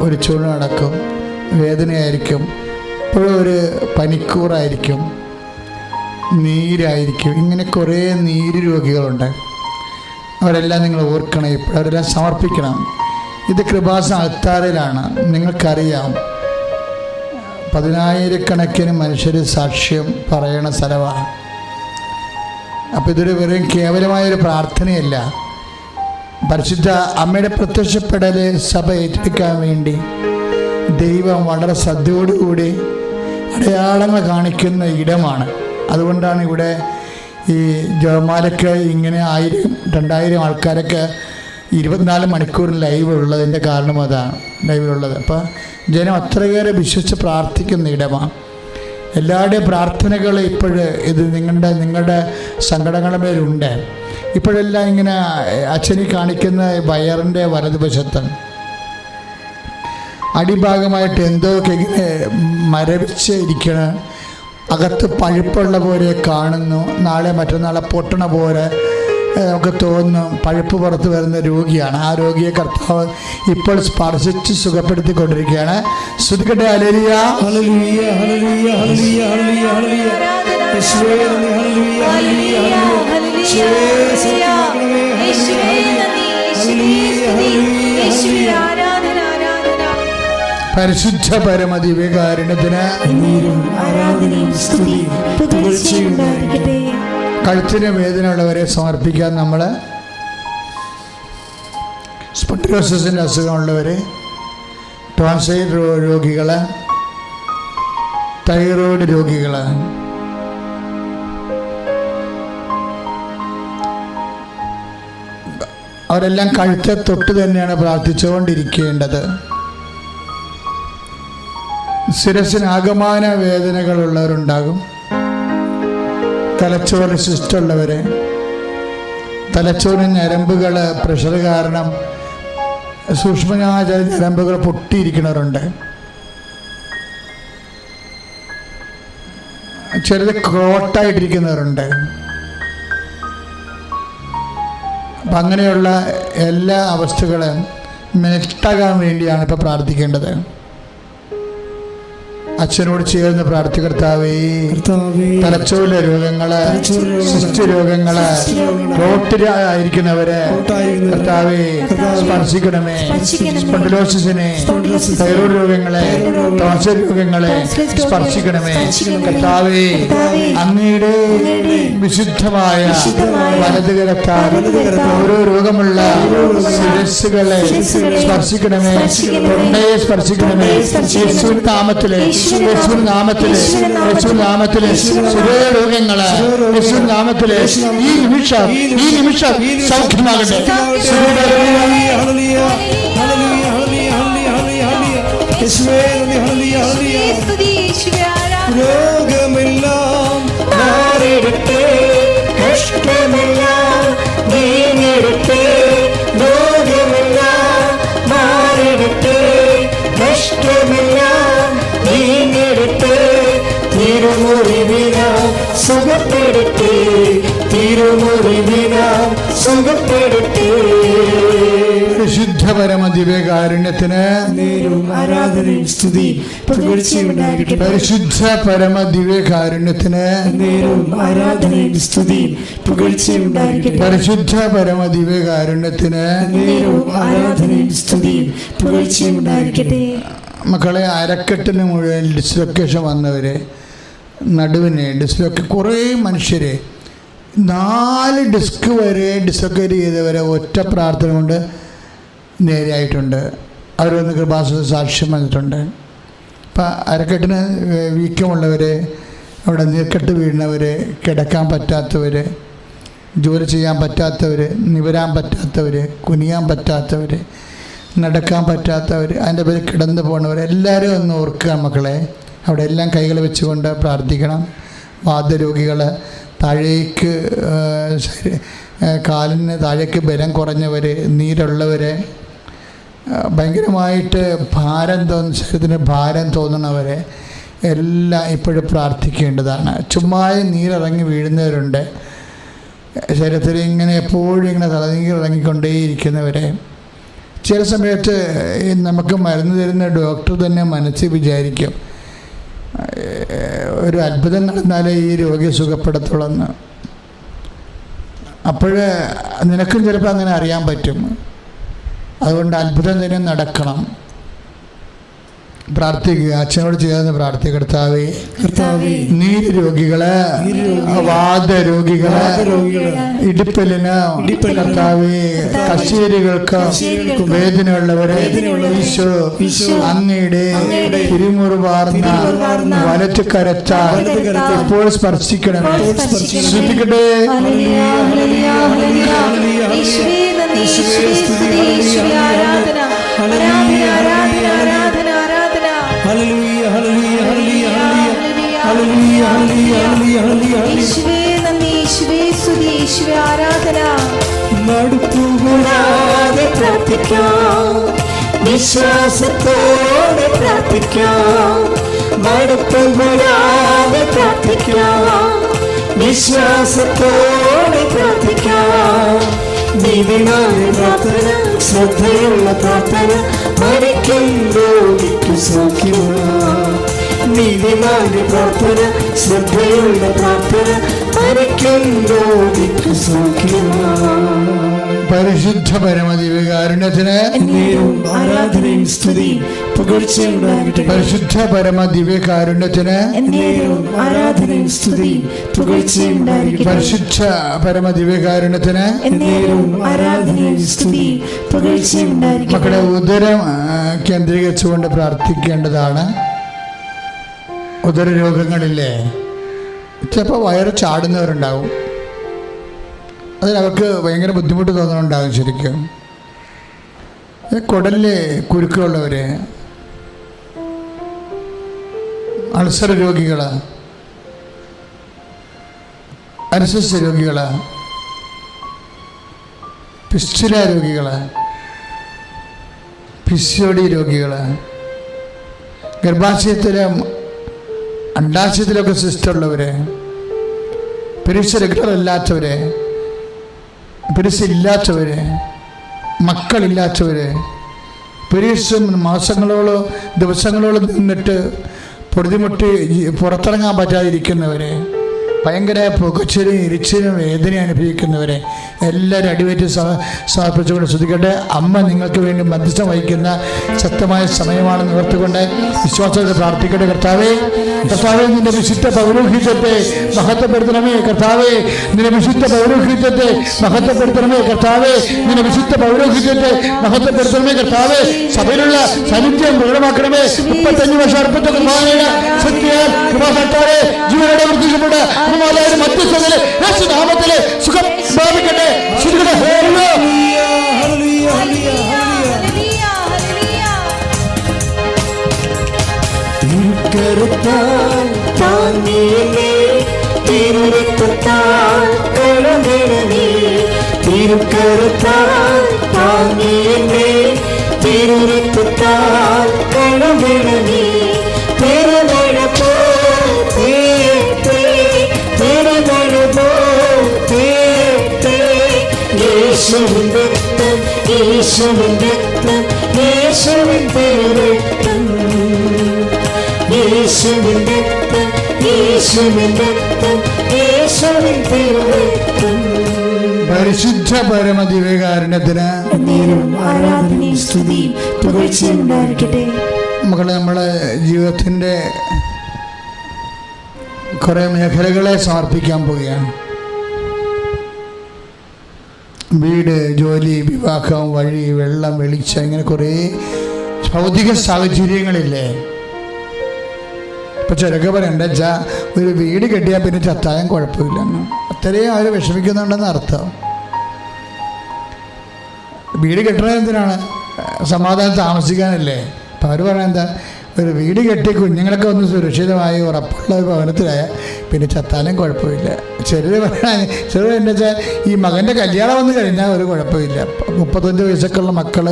ഒലിച്ചുകൊണ്ട് നടക്കും, വേദനയായിരിക്കും, എപ്പോഴും ഒരു പനിക്കൂറായിരിക്കും, നീരായിരിക്കും. ഇങ്ങനെ കുറേ നീര് രോഗികളുണ്ട്. അവരെല്ലാം നിങ്ങൾ ഓർക്കണം, ഇപ്പോൾ അവരെല്ലാം സമർപ്പിക്കണം. ഇത് കൃപാസന അൾത്താരയിലാണ്. നിങ്ങൾക്കറിയാം, 10,000-കണക്കിന് മനുഷ്യർ സാക്ഷ്യം പറയണ സ്ഥലമാണ്. അപ്പോൾ ഇതൊരു വെറും കേവലമായൊരു പ്രാർത്ഥനയല്ല. പരിശുദ്ധ അമ്മയുടെ പ്രത്യക്ഷപ്പെടൽ സഭ ഏറ്റെടുക്കാൻ വേണ്ടി ദൈവം വളരെ ശ്രദ്ധയോടുകൂടി അടയാളങ്ങൾ കാണിക്കുന്ന ഇടമാണ്. അതുകൊണ്ടാണ് ഇവിടെ ഈ ജപമാലയ്ക്ക് ഇങ്ങനെ 1000-2000 ആൾക്കാരൊക്കെ 24 മണിക്കൂർ ലൈവ് ഉള്ളതിൻ്റെ കാരണം അതാണ്, ലൈവിലുള്ളത്. അപ്പോൾ ജനം അത്രയേറെ വിശ്വസിച്ച് പ്രാർത്ഥിക്കുന്ന ഇടമാണ്. എല്ലാവരുടെയും പ്രാർത്ഥനകൾ ഇത് നിങ്ങളുടെ സങ്കടങ്ങളുടെ മേലുണ്ട്. ഇപ്പോഴെല്ലാം ഇങ്ങനെ അച്ഛനി കാണിക്കുന്ന വയറിൻ്റെ വലതുവശത്ത് അടിഭാഗമായിട്ട് എന്തോക്കെ ഇങ്ങനെ മരവിച്ച് ഇരിക്കണ, അകത്ത് പഴുപ്പുള്ള പോലെ കാണുന്നു. നാളെ മറ്റന്നാളെ പൊട്ടണ പോലെ നമുക്ക് തോന്നും. പഴുപ്പ് പുറത്ത് വരുന്ന രോഗിയാണ്. ആ രോഗിയെ കർത്താവ് ഇപ്പോൾ സ്പർശിച്ച് സുഖപ്പെടുത്തിക്കൊണ്ടിരിക്കുകയാണ്. ശ്രുതിക്കട്ടെ. Hallelujah, hallelujah, hallelujah, hallelujah, hallelujah, hallelujah. യേശുവേ നന്ദി, ഹല്ലേലൂയ, ഹല്ലേലൂയ, ഹല്ലേലൂയ. യേശുവേ സ്തുതിക്കണമേ, ഹല്ലേലൂയ, ഹല്ലേലൂയ, ഹല്ലേലൂയ. പരിശുദ്ധ പരമദിവ്യകാരുണ്യത്തിന് ആരാധനയും സ്തുതിയും പുകഴ്ചയും ഉണ്ടായിരിക്കട്ടെ. കഴുത്തിന് വേദന ഉള്ളവരെ സമർപ്പിക്കാൻ നമ്മൾ, സ്പോണ്ടിലോസിസിൻ്റെ അസുഖമുള്ളവർ, ടോൺസൈൽ രോഗികൾ, തൈറോയ്ഡ് രോഗികൾ, അവരെല്ലാം കഴുത്തെ തൊട്ട് തന്നെയാണ് പ്രാർത്ഥിച്ചുകൊണ്ടിരിക്കേണ്ടത്. ശിരസിന് ആകമാന വേദനകളുള്ളവരുണ്ടാകും. തലച്ചോറിന് സിസ്റ്റുള്ളവരെ, തലച്ചോറിന് ഞരമ്പുകൾ പ്രഷർ കാരണം സൂക്ഷ്മമായ ചില ഞരമ്പുകൾ പൊട്ടിയിരിക്കുന്നവരുണ്ട്. ചിലത് ക്രോട്ടായിട്ടിരിക്കുന്നവരുണ്ട്. അപ്പം അങ്ങനെയുള്ള എല്ലാ അവസ്ഥകളും മെൽട്ടാകാൻ വേണ്ടിയാണ് ഇപ്പോൾ പ്രാർത്ഥിക്കേണ്ടത്. അച്ഛനോട് ചേർന്ന് പ്രാർത്ഥികർത്താവേ, കർത്താവേ, തലച്ചോറിലെ രോഗങ്ങള്, സിസ്റ്റ് രോഗങ്ങള്, റോട്ടിലായിരിക്കുന്നവരെ കർത്താവേ സ്പർശിക്കണമേ. സ്പോണ്ടിലോസിസിനെ, തൈറോയ്ഡ് രോഗങ്ങളെ, ടോൺസിൽ രോഗങ്ങളെ സ്പർശിക്കണമേ. കർത്താവേ, അങ്ങയുടെ വിശുദ്ധമായ വലതുകരത്താൽ ഓരോ രോഗമുള്ള ശിരസ്സുകളെ സ്പർശിക്കണമേ. തൊണ്ടയെ സ്പർശിക്കണമേ. യേശുവിൻ നാമത്തിലെ, യേശുവിൻ നാമത്തിലെ, യേശുവിൻ നാമത്തിലെ ശരീര രോഗങ്ങള് യേശുവിൻ നാമത്തിലെ ഈ നിമിഷം സൗഖ്യമാകട്ടെ. രോഗമെല്ലാം മാറിടട്ടെ, കഷ്ടമെല്ലാം നീങ്ങിടട്ടെ. രോഗമെല്ലാം മാറിടട്ടെ, കഷ്ടമെല്ലാം നീങ്ങിടട്ടെ. തിരുമുറിവിനാം സുഖപ്പെടട്ടെ, തിരുമുറിവിനാം സുഖപ്പെടട്ടെ. പരിശുദ്ധ പരമ ദിവ്യകാരുണ്യത്തിന് ആരാധനയും സ്തുതിയും പുകഴ്ചയും ഉണ്ടായിരിക്കട്ടെ. പരിശുദ്ധ പരമ ദിവ്യകാരുണ്യത്തിന് ആരാധനയും സ്തുതിയും പുകഴ്ചയും ഉണ്ടായിരിക്കട്ടെ. പരിശുദ്ധ പരമ ദിവ്യകാരുണ്യത്തിന് ആരാധനയും സ്തുതിയും പുകഴ്ചയും ഉണ്ടായിരിക്കട്ടെ. മക്കളെ, അരക്കെട്ടിന് മുഴുവൻ ഡിസ്ലൊക്കേഷൻ വന്നവരെ, നടുവിന് കുറേ മനുഷ്യരെ 4 ഡിസ്ക് വരെ ഡിസ്ലൊക്കേറ്റ് ചെയ്തവരെ ഒറ്റ പ്രാർത്ഥന കൊണ്ട് നേരെയായിട്ടുണ്ട്. അവരൊന്ന് കൃപാസന സാക്ഷ്യം വന്നിട്ടുണ്ട്. അപ്പം അരക്കെട്ടിന് വീക്കമുള്ളവരെ, അവിടെ നീർക്കെട്ട് വീഴുന്നവർ, കിടക്കാൻ പറ്റാത്തവർ, ജോലി ചെയ്യാൻ പറ്റാത്തവർ, നിവരാൻ പറ്റാത്തവർ, കുനിയാൻ പറ്റാത്തവർ, നടക്കാൻ പറ്റാത്തവർ, അതിൻ്റെ പേര് കിടന്നു പോകുന്നവർ എല്ലാവരും ഒന്ന് ഓർക്കുക മക്കളെ. അവിടെ എല്ലാം കൈകൾ വെച്ചുകൊണ്ട് പ്രാർത്ഥിക്കണം. വാതരോഗികൾ, താഴേക്ക് കാലിന് താഴേക്ക് ബലം കുറഞ്ഞവർ, നീരുള്ളവർ, ഭയങ്കരമായിട്ട് ശരീരത്തിന് ഭാരം തോന്നുന്നവരെ എല്ലാം ഇപ്പോഴും പ്രാർത്ഥിക്കേണ്ടതാണ്. ചുമ്മാ നീരിറങ്ങി വീഴുന്നവരുണ്ട്. ശരീരത്തിൽ ഇങ്ങനെ എപ്പോഴും ഇങ്ങനെ തലനീരിറങ്ങിക്കൊണ്ടേയിരിക്കുന്നവരെ, ചില സമയത്ത് നമുക്ക് മരുന്ന് തരുന്ന ഡോക്ടർ തന്നെ മനസ്സിൽ വിചാരിക്കും ഒരു അത്ഭുതം നടന്നാലേ ഈ രോഗിയെ സുഖപ്പെടുത്തുള്ളൂ. അപ്പോൾ നിനക്കും ചിലപ്പോൾ അങ്ങനെ അറിയാൻ പറ്റും. അതുകൊണ്ട് അത്ഭുതം തന്നെ നടക്കണം. പ്രാർത്ഥിക്കുക, അച്ഛനോട് ചേർന്ന് പ്രാർത്ഥിക്കുക. കർത്താവേ, നീര് രോഗികള്, വാദരോഗികള്, ഇടുപ്പലിന്, കർത്താവേ, കശേരികൾക്ക് വേദനയുള്ളവരെ ഈശോ അങ്ങയുടെ തിരുമുറിവാർന്ന വലത്ത് കരത്താൽ ഇപ്പോൾ സ്പർശിക്കണം. ശ്രദ്ധിക്കട്ടെ. മടുപ്പുകൂടാതെ പ്രാർത്ഥിക്കാം, വിശ്വാസത്തോടെ പ്രാർത്ഥിക്കാം. മടുപ്പുകൂടാതെ പ്രാർത്ഥിക്കാം, വിശ്വാസത്തോടെ പ്രാർത്ഥിക്കാം. നീതിനായ പ്രാർത്ഥന, ശ്രദ്ധയുള്ള പ്രാർത്ഥന, മരിക്കും രോഗിക്കു സൗഖ്യമാണ്. നീതിമാന്റെ പ്രാർത്ഥന, ശ്രദ്ധയുള്ള പ്രാർത്ഥന, മരിക്കും രോഗിക്കു സൗഖ്യമാണ്. പരിശുദ്ധ പരമദിവ്യകാരുണ്യത്തിന് ആരാധനയും സ്തുതിയും പുകഴ്ചയും ഉണ്ടാകട്ടെ. പരിശുദ്ധ പരമദിവ്യകാരുണ്യത്തിന് ആരാധനയും സ്തുതിയും പുകഴ്ചയും ഉണ്ടാകട്ടെ. പരിശുദ്ധ പരമദിവ്യകാരുണ്യത്തിന് ആരാധനയും സ്തുതിയും പുകഴ്ചയും ഉണ്ടാകട്ടെ. മക്കളെ, ഉദരം കേന്ദ്രീകരിച്ചുകൊണ്ട് പ്രാർത്ഥിക്കേണ്ടതാണ്. ഉദര രോഗങ്ങളില്ലേ, ചിലപ്പോൾ വയറ് ചാടുന്നവരുണ്ടാവും. അതിലവർക്ക് ഭയങ്കര ബുദ്ധിമുട്ട് തോന്നുന്നുണ്ടാകും. ശരിക്കും കുടലിലെ കുരുക്കളുള്ളവർ, അൾസർ രോഗികൾ, അർസസ് രോഗികൾ, പിസ്റ്റുല രോഗികൾ, PCOD രോഗികൾ, ഗർഭാശയത്തിലെ അണ്ടാശയത്തിലൊക്കെ സിസ്റ്റുള്ളവർ, പെരിസ് റെഗുലർ അല്ലാത്തവർ, പെരിസ് ഇല്ലാത്തവർ, മക്കളില്ലാത്തവർ, പെരീസും മാസങ്ങളോളം ദിവസങ്ങളോളം നിന്നിട്ട് പൊറുതിമുട്ടി പുറത്തിറങ്ങാൻ പറ്റാതിരിക്കുന്നവരെ, ഭയങ്കര പുകച്ചിലും ഇരിച്ചിലും വേദന അനുഭവിക്കുന്നവരെ എല്ലാവരും അടിവേറ്റ് സമർപ്പിച്ചുകൊണ്ട് ശ്രദ്ധിക്കട്ടെ. അമ്മ നിങ്ങൾക്ക് വേണ്ടി മധ്യസ്ഥം വഹിക്കുന്ന ശക്തമായ സമയമാണെന്ന് ഓർത്തുകൊണ്ട് വിശ്വാസത്തോടെ പ്രാർത്ഥിക്കട്ടെ. കർത്താവേ, കർത്താവേ, നിന്റെ വിശുദ്ധ പൗരോഹിത്യത്തെ മഹത്വപ്പെടുത്തണമേ. കർത്താവേ, നിന്റെ വിശുദ്ധ പൗരോഹിത്യത്തെ മഹത്വപ്പെടുത്തണമേ. കർത്താവേ, നിന്റെ വിശുദ്ധ പൗരോഹിത്യത്തെ മഹത്വപ്പെടുത്തണമേ. കർത്താവേ, സഭയിലുള്ള സാന്നിധ്യം പ്രകടമാക്കണമേ. 35 വർഷം അർപ്പിച്ച കുർബാനയുടെ ശക്തിയാൽ കൃപാസത്താലെ ജീവനോടെ വർദ്ധിക്കപ്പെട്ട മധ്യസ്ഥതയിലെ യേശുനാമത്തിലെ സുഖം പ്രാപിക്കട്ടെ. തിരുക്കരത്താൽ താങ്ങിയേ, തിരുരക്തത്താൽ കഴുകണമേ. തിരുക്കരത്താൽ താങ്ങിയേ, തിരുരക്തത്താൽ കഴുകണമേ. തിരുമഴ പോൽ തീർത്തേ, തിരുമഴ പോൽ തീർത്തേ. യേശുവിൻ രക്തം, യേശുവിൻ രക്തം, യേശുവിൻ തിരുരക്തം. യേശുവിൻ രക്തം, യേശുവിൻ രക്തം, യേശുവിൻ തിരുരക്തം. പരിശുദ്ധ പരമദിവ്യകാരുണ്യത്തിന് ആരാധനയും സ്തുതിയും പുകഴ്ചയും ഉണ്ടായിരിക്കട്ടെ. മക്കളെ, നമ്മളെ ജീവിതത്തിൻ്റെ കുറേ മേഖലകളെ സമർപ്പിക്കാൻ പോവുകയാണ്. വീട്, ജോലി, വിവാഹം, വഴി, വെള്ളം, വെളിച്ചം, ഇങ്ങനെ കുറേ ഭൗതിക സാഹചര്യങ്ങളില്ലേ. ഇപ്പം ചിലക്ക് പറയണ്ട വെച്ചാൽ ഒരു വീട് കെട്ടിയാൽ പിന്നെ ചത്താലും കുഴപ്പമില്ലെന്ന്, അത്രയും അവർ വിഷമിക്കുന്നുണ്ടെന്ന് അർത്ഥം. വീട് കെട്ടണത് എന്തിനാണ്? സമാധാനം താമസിക്കാനല്ലേ. അപ്പം അവർ പറയാൻ എന്താ, ഒരു വീട് കെട്ടി കുഞ്ഞുങ്ങളൊക്കെ ഒന്ന് സുരക്ഷിതമായി ഉറപ്പുള്ള ഒരു ഭവനത്തിലായ പിന്നെ ചത്താലും കുഴപ്പമില്ല. ചിലർ പറയാൻ ചിലർ എന്താ വെച്ചാൽ ഈ മകൻ്റെ കല്യാണം വന്നു കഴിഞ്ഞാൽ ഒരു കുഴപ്പമില്ല. 35 വയസ്സൊക്കെ ഉള്ള മക്കൾ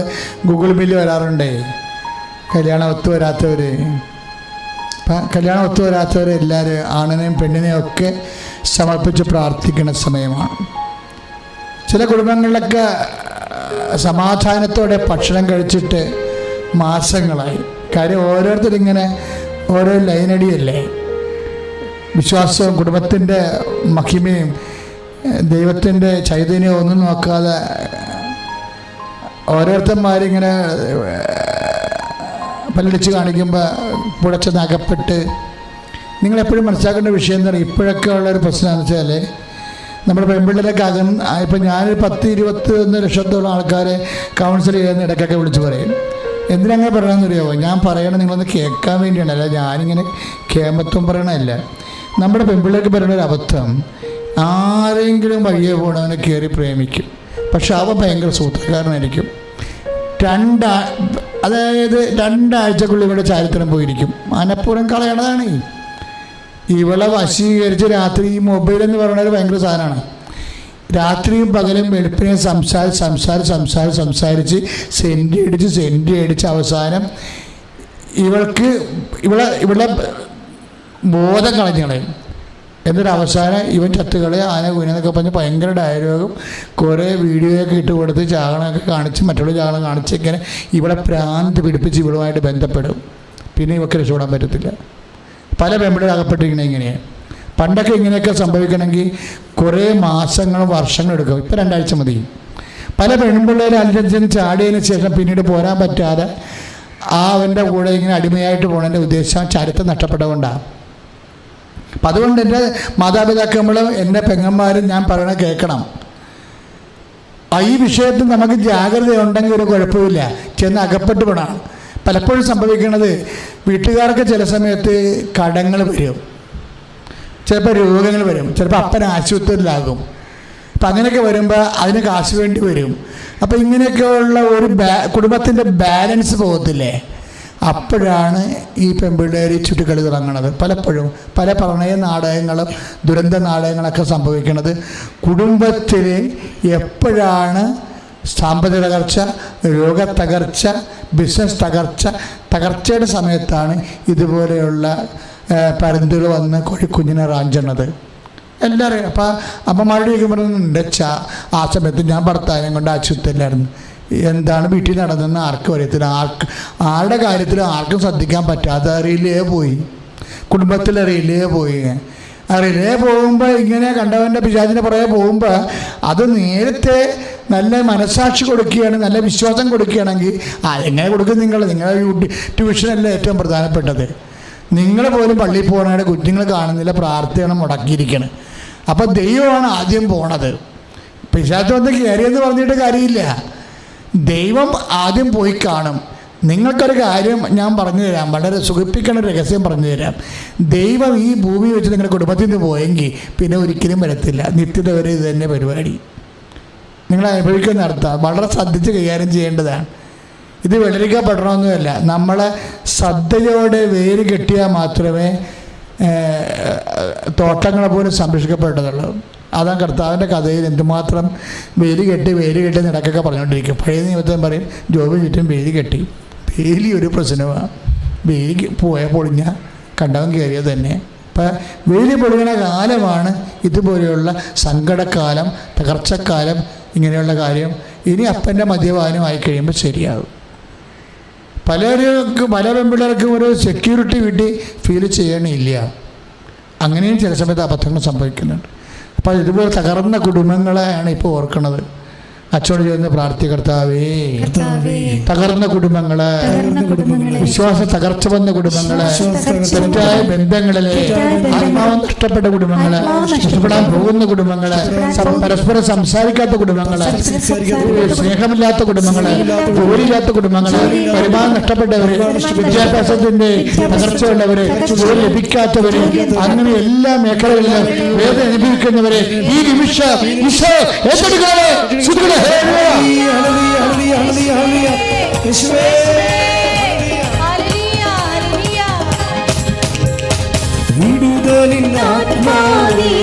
ഗൂഗിൾ മീറ്റിൽ വരാറുണ്ടേ, കല്യാണം ഒത്തുവരാത്തവർ. അപ്പം കല്യാണം ഒത്തുവരാത്തവർ എല്ലാവരും ആണിനെയും പെണ്ണിനെയും ഒക്കെ സമർപ്പിച്ച് പ്രാർത്ഥിക്കുന്ന സമയമാണ്. ചില കുടുംബങ്ങളിലൊക്കെ സമാധാനത്തോടെ ഭക്ഷണം കഴിച്ചിട്ട് മാസങ്ങളായി. കാര്യം ഓരോരുത്തരിങ്ങനെ ഓരോ ലൈനടിയല്ലേ. വിശ്വാസവും കുടുംബത്തിൻ്റെ മഹിമയും ദൈവത്തിൻ്റെ ചൈതന്യവും ഒന്നും നോക്കാതെ ഓരോരുത്തന്മാരിങ്ങനെ പല്ലടിച്ച് കാണിക്കുമ്പോൾ പുഴച്ചെന്ന് അകപ്പെട്ട്. നിങ്ങളെപ്പോഴും മനസ്സിലാക്കേണ്ട വിഷയം എന്താ പറയുക, ഇപ്പോഴൊക്കെ ഉള്ളൊരു പ്രശ്നം എന്ന് വെച്ചാൽ നമ്മുടെ പെൺപിള്ളേരൊക്കെ ഇപ്പം ഞാനൊരു 10-21 ലക്ഷത്തോളം ആൾക്കാരെ കൗൺസിൽ ചെയ്യുന്ന ഇടയ്ക്കൊക്കെ വിളിച്ച് പറയും. എന്തിനങ്ങനെ പറയണമെന്ന് അറിയാമോ? ഞാൻ പറയണത് നിങ്ങളൊന്ന് കേൾക്കാൻ വേണ്ടിയാണ്, അല്ല ഞാനിങ്ങനെ കേമത്വം പറയണമല്ല. നമ്മുടെ പെൺപിള്ളേർക്ക് പറയുന്നൊരു അബദ്ധം, ആരെങ്കിലും വഴിയെ പോകണവനെ കയറി പ്രേമിക്കും, പക്ഷെ അവൻ ഭയങ്കര സൂത്രക്കാരനായിരിക്കും. അതായത് 2 ആഴ്ചക്കുള്ളിൽ ഇവിടെ ചരിത്രം പോയിരിക്കും. മനഃപൂർവ്വം കളയണതാണ്. ഇവളെ വശീകരിച്ച് രാത്രി ഈ മൊബൈൽ എന്ന് പറയുന്നത് ഭയങ്കര സാധനമാണ്. രാത്രിയും പകലും വെളുപ്പിനെയും സംസാരിച്ച് സെൻറ്റി അടിച്ച് അവസാനം ഇവളെ ബോധം കളഞ്ഞു കളയും. എന്നിട്ട് അവസാനം ഇവൻ ചത്തുകളെ ആന കുഞ്ഞെന്നൊക്കെ പറഞ്ഞ് ഭയങ്കര ഡയലോഗും കുറേ വീഡിയോയൊക്കെ ഇട്ട് കൊടുത്ത് ചാകണമൊക്കെ കാണിച്ച് മറ്റുള്ള ചാകണം കാണിച്ച് ഇങ്ങനെ ഇവളെ ഭ്രാന്ത് പിടിപ്പിച്ച് ഇവളുമായിട്ട് ബന്ധപ്പെടും. പിന്നെ ഇവർക്ക് രക്ഷപ്പെടാൻ പറ്റത്തില്ല. പല പെൺപിള്ളേർ അകപ്പെട്ടിരിക്കണേ ഇങ്ങനെയാണ്. പണ്ടൊക്കെ ഇങ്ങനെയൊക്കെ സംഭവിക്കണമെങ്കിൽ കുറേ മാസങ്ങളും വർഷങ്ങളും എടുക്കും. ഇപ്പം 2 ആഴ്ച മതി. പല പെൺപിള്ളേരും അഞ്ചിന് ചാടിയതിന് ശേഷം പിന്നീട് പോരാൻ പറ്റാതെ അവൻ്റെ കൂടെ ഇങ്ങനെ അടിമയായിട്ട് പോകണതിൻ്റെ ഉദ്ദേശം ചരിത്രം നഷ്ടപ്പെട്ടതുകൊണ്ടാണ്. അപ്പം അതുകൊണ്ട് എൻ്റെ മാതാപിതാക്കളും എൻ്റെ പെങ്ങന്മാരും ഞാൻ പറയണത് കേൾക്കണം. ഈ വിഷയത്തിൽ നമുക്ക് ജാഗ്രത ഉണ്ടെങ്കിൽ ഒരു കുഴപ്പമില്ല, ചെന്ന് അകപ്പെട്ട് പെടാം. പലപ്പോഴും സംഭവിക്കുന്നത് വീട്ടുകാർക്ക് ചില സമയത്ത് കടങ്ങൾ വരും, ചിലപ്പോൾ രോഗങ്ങൾ വരും, ചിലപ്പോൾ അപ്പൻ ആശുപത്രിയിലാകും. അപ്പം അങ്ങനെയൊക്കെ വരുമ്പോൾ അതിന് കാശ് വേണ്ടി വരും. അപ്പം ഇങ്ങനെയൊക്കെയുള്ള ഒരു കുടുംബത്തിൻ്റെ ബാലൻസ് പോകത്തില്ലേ? അപ്പോഴാണ് ഈ പെൺപിള്ളേർ ചുറ്റിക്കളി തുടങ്ങുന്നത്. പലപ്പോഴും പല പ്രണയ നാടകങ്ങളും ദുരന്ത നാടകങ്ങളൊക്കെ സംഭവിക്കുന്നത് കുടുംബത്തിൽ എപ്പോഴാണ് സാമ്പത്തിക തകർച്ച, രോഗത്തകർച്ച, ബിസിനസ് തകർച്ചയുടെ സമയത്താണ് ഇതുപോലെയുള്ള പരുന്തുകൾ വന്ന് കോഴിക്കുഞ്ഞിനെ റാഞ്ചണത്. എല്ലാവരും അപ്പം അമ്മമാരുടെ ചോദിക്കുമ്പോഴുണ്ട് ആ സമയത്ത് ഞാൻ ഭർത്താവിനെ കൊണ്ട് ആശുപത്രിയിലായിരുന്നു. എന്താണ് വീട്ടിൽ നടന്നതെന്ന് ആർക്കും അറിയത്തില്ല. ആരുടെ കാര്യത്തിൽ ആർക്കും ശ്രദ്ധിക്കാൻ പറ്റാതെ അറിയില്ലേ പോയി. കുടുംബത്തിൽ റിലേ പോയി. ആ റിലേ പോകുമ്പോൾ ഇങ്ങനെ കണ്ടവൻ്റെ പിശാചിൻ്റെ പുറകെ പോകുമ്പോൾ അത് നേരത്തെ നല്ല മനസ്സാക്ഷി കൊടുക്കുകയാണ്, നല്ല വിശ്വാസം കൊടുക്കുകയാണെങ്കിൽ എങ്ങനെ കൊടുക്കും? നിങ്ങളുടെ ട്യൂഷനല്ല ഏറ്റവും പ്രധാനപ്പെട്ടത്. നിങ്ങൾ പോലും പള്ളിയിൽ പോകണയുടെ കുഞ്ഞുങ്ങൾ കാണുന്നില്ല, പ്രാർത്ഥന മുടക്കിയിരിക്കണം. അപ്പോൾ ദൈവമാണ് ആദ്യം പോണത്. പിശാച് വന്ന് കയറിയെന്ന് പറഞ്ഞിട്ട് കാര്യമില്ല. ദൈവം ആദ്യം പോയി കാണും. നിങ്ങൾക്കൊരു കാര്യം ഞാൻ പറഞ്ഞു തരാം, വളരെ സുഖിപ്പിക്കണ രഹസ്യം പറഞ്ഞു തരാം. ദൈവം ഈ ഭൂമി വെച്ച് നിങ്ങളുടെ കുടുംബത്തിൽ നിന്ന് പോയെങ്കിൽ പിന്നെ ഒരിക്കലും വരത്തില്ല. നിത്യത വരെ ഇത് തന്നെ പരിപാടി. നിങ്ങൾ അനുഭവിക്കുന്ന അർത്ഥം വളരെ ശ്രദ്ധിച്ച് കൈകാര്യം ചെയ്യേണ്ടതാണ്. ഇത് വെള്ളരിക്കപ്പെടണമെന്നുമല്ല, നമ്മളെ ശ്രദ്ധയോടെ വേര് കെട്ടിയാൽ മാത്രമേ തോട്ടങ്ങളെ പോലും സംരക്ഷിക്കപ്പെട്ടതുള്ളൂ. അതാണ് കർത്താവിൻ്റെ കഥയിൽ എന്തുമാത്രം വേലി കെട്ടി നടക്കൊക്കെ പറഞ്ഞുകൊണ്ടിരിക്കും. പഴയ നിയമത്തിൽ പറയും ജോബിന് ചുറ്റും വേലി കെട്ടി. വേലി ഒരു പ്രശ്നമാണ്. വേലി പൊളിഞ്ഞ കണ്ടവൻ കയറിയത് തന്നെ. അപ്പം വേലി പൊളിയണ കാലമാണ് ഇതുപോലെയുള്ള സങ്കടക്കാലം, തകർച്ചക്കാലം, ഇങ്ങനെയുള്ള കാര്യം. ഇനി അപ്പൻ്റെ മദ്യപാനമായി കഴിയുമ്പോൾ ശരിയാകും. പല പെൺപിള്ളേർക്കും ഒരു സെക്യൂരിറ്റി വീട്ടിൽ ഫീൽ ചെയ്യണില്ല. അങ്ങനെയും ചില സമയത്ത് അബദ്ധങ്ങൾ സംഭവിക്കുന്നുണ്ട്. അപ്പോൾ ഇതുപോലെ തകർന്ന കുടുംബങ്ങളെയാണ് ഇപ്പോൾ ഓർക്കുന്നത്. അച്ഛനോട് ചേർന്ന് പ്രാർത്ഥികർത്താവേ, തകർന്ന കുടുംബങ്ങള്, വിശ്വാസ തകർച്ച വന്ന കുടുംബങ്ങള്, തെറ്റായ ബന്ധങ്ങളില് ആത്മാവ് നഷ്ടപ്പെട്ട കുടുംബങ്ങള്, നഷ്ടപ്പെടാൻ പോകുന്ന കുടുംബങ്ങള്, പരസ്പരം സംസാരിക്കാത്ത കുടുംബങ്ങള്, സ്നേഹമില്ലാത്ത കുടുംബങ്ങള്, ജോലിയില്ലാത്ത കുടുംബങ്ങള്, വരുമാനം നഷ്ടപ്പെട്ടവര്, വിദ്യാഭ്യാസത്തിന്റെ തകർച്ചയുള്ളവര്, ജോലി ലഭിക്കാത്തവര്, അങ്ങനെ എല്ലാ മേഖലകളിലും വേദന അനുഭവിക്കുന്നവരെ ഈ നിമിഷം ഏറ്റെടുക്കണമേ. വിടുതലിൻ ആത്മാവേ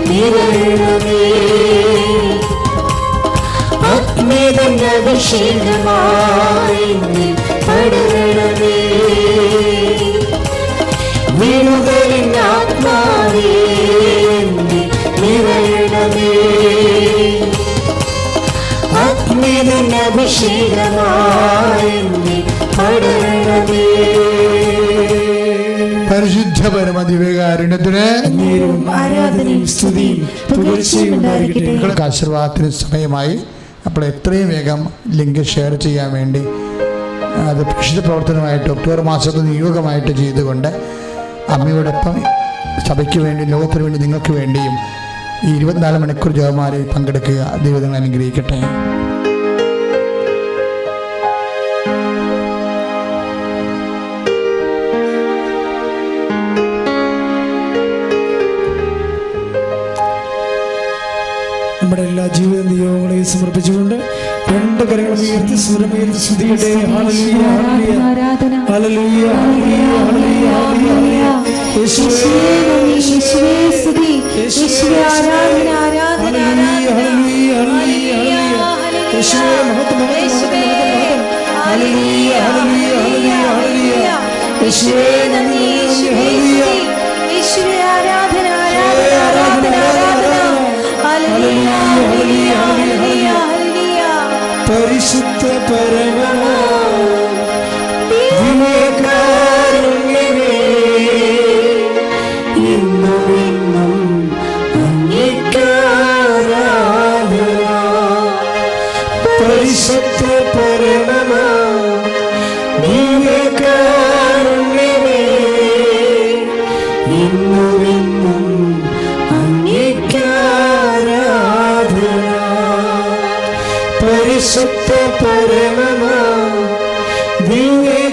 നിറയണമേ, ആത്മീയതൻ അഭിഷേകമായി പടരണമേ. വിടുതലിൻ ആത്മാവേ നിറയണമേ, ആത്മീയതൻ അഭിഷേകമായി പടരണമേ. പരിശുദ്ധ പരമദിവ്യകാരുണ്യത്തിന് ആരാധനയും സ്തുതിയും പുകഴ്ചയും ഉണ്ടായിരിക്കട്ടെ. നിങ്ങൾക്ക് ആശീർവാദത്തിന് സമയമായി. അപ്പോൾ എത്രയും വേഗം ലിങ്ക് ഷെയർ ചെയ്യാൻ വേണ്ടി അത് പ്രേക്ഷിത പ്രവർത്തനമായിട്ട് ഒക്ടോബർ മാസത്തിൽ നിയോഗമായിട്ട് ചെയ്തുകൊണ്ട് അമ്മയോടൊപ്പം സഭയ്ക്ക് വേണ്ടി, ലോകത്തിന് വേണ്ടി, നിങ്ങൾക്ക് വേണ്ടിയും ഈ 24 മണിക്കൂർ ജപമാലയിൽ പങ്കെടുക്കുക. ദൈവം നിങ്ങളെ അനുഗ്രഹിക്കട്ടെ. നമ്മുടെ എല്ലാ ജീവിത നിയോഗങ്ങളെയും സമർപ്പിച്ചുകൊണ്ട് 2 കരങ്ങളും ഉയർത്തി സ്വരമുയർത്തി സ്തുതിക്കട്ടെ. Hallelujah, hallelujah, hallelujah, hallelujah, hallelujah. യേശുവേ യേശുവേ സ്തുതി, യേശുവേ ആരാധന, ആരാധന, ഹല്ലേലൂയ, ഹല്ലേലൂയ, യേശുവേ മഹത്വം, യേശുവേ ഹല്ലേലൂയ, ഹല്ലേലൂയ, ഹല്ലേലൂയ, യേശുവേ നന്ദി, യേശുവേ യേശുവേ ആരാധന, ആരാധന, ആരാധന, ഹല്ലേലൂയ, ഹല്ലേലൂയ, ഹല്ലേലൂയ. പരിശുദ്ധ പരമമാ ദിവ്യകാരുണ്യമേ, ഇന്നും എന്നും അങ്ങേക്കാരാധന. പരിശുദ്ധ പരമമാ ദിവ്യകാരുണ്യമേ, ഇന്നും എന്നും അങ്ങേക്കാരാധന. പരിശുദ്ധ പരമമാ ദിവ്യ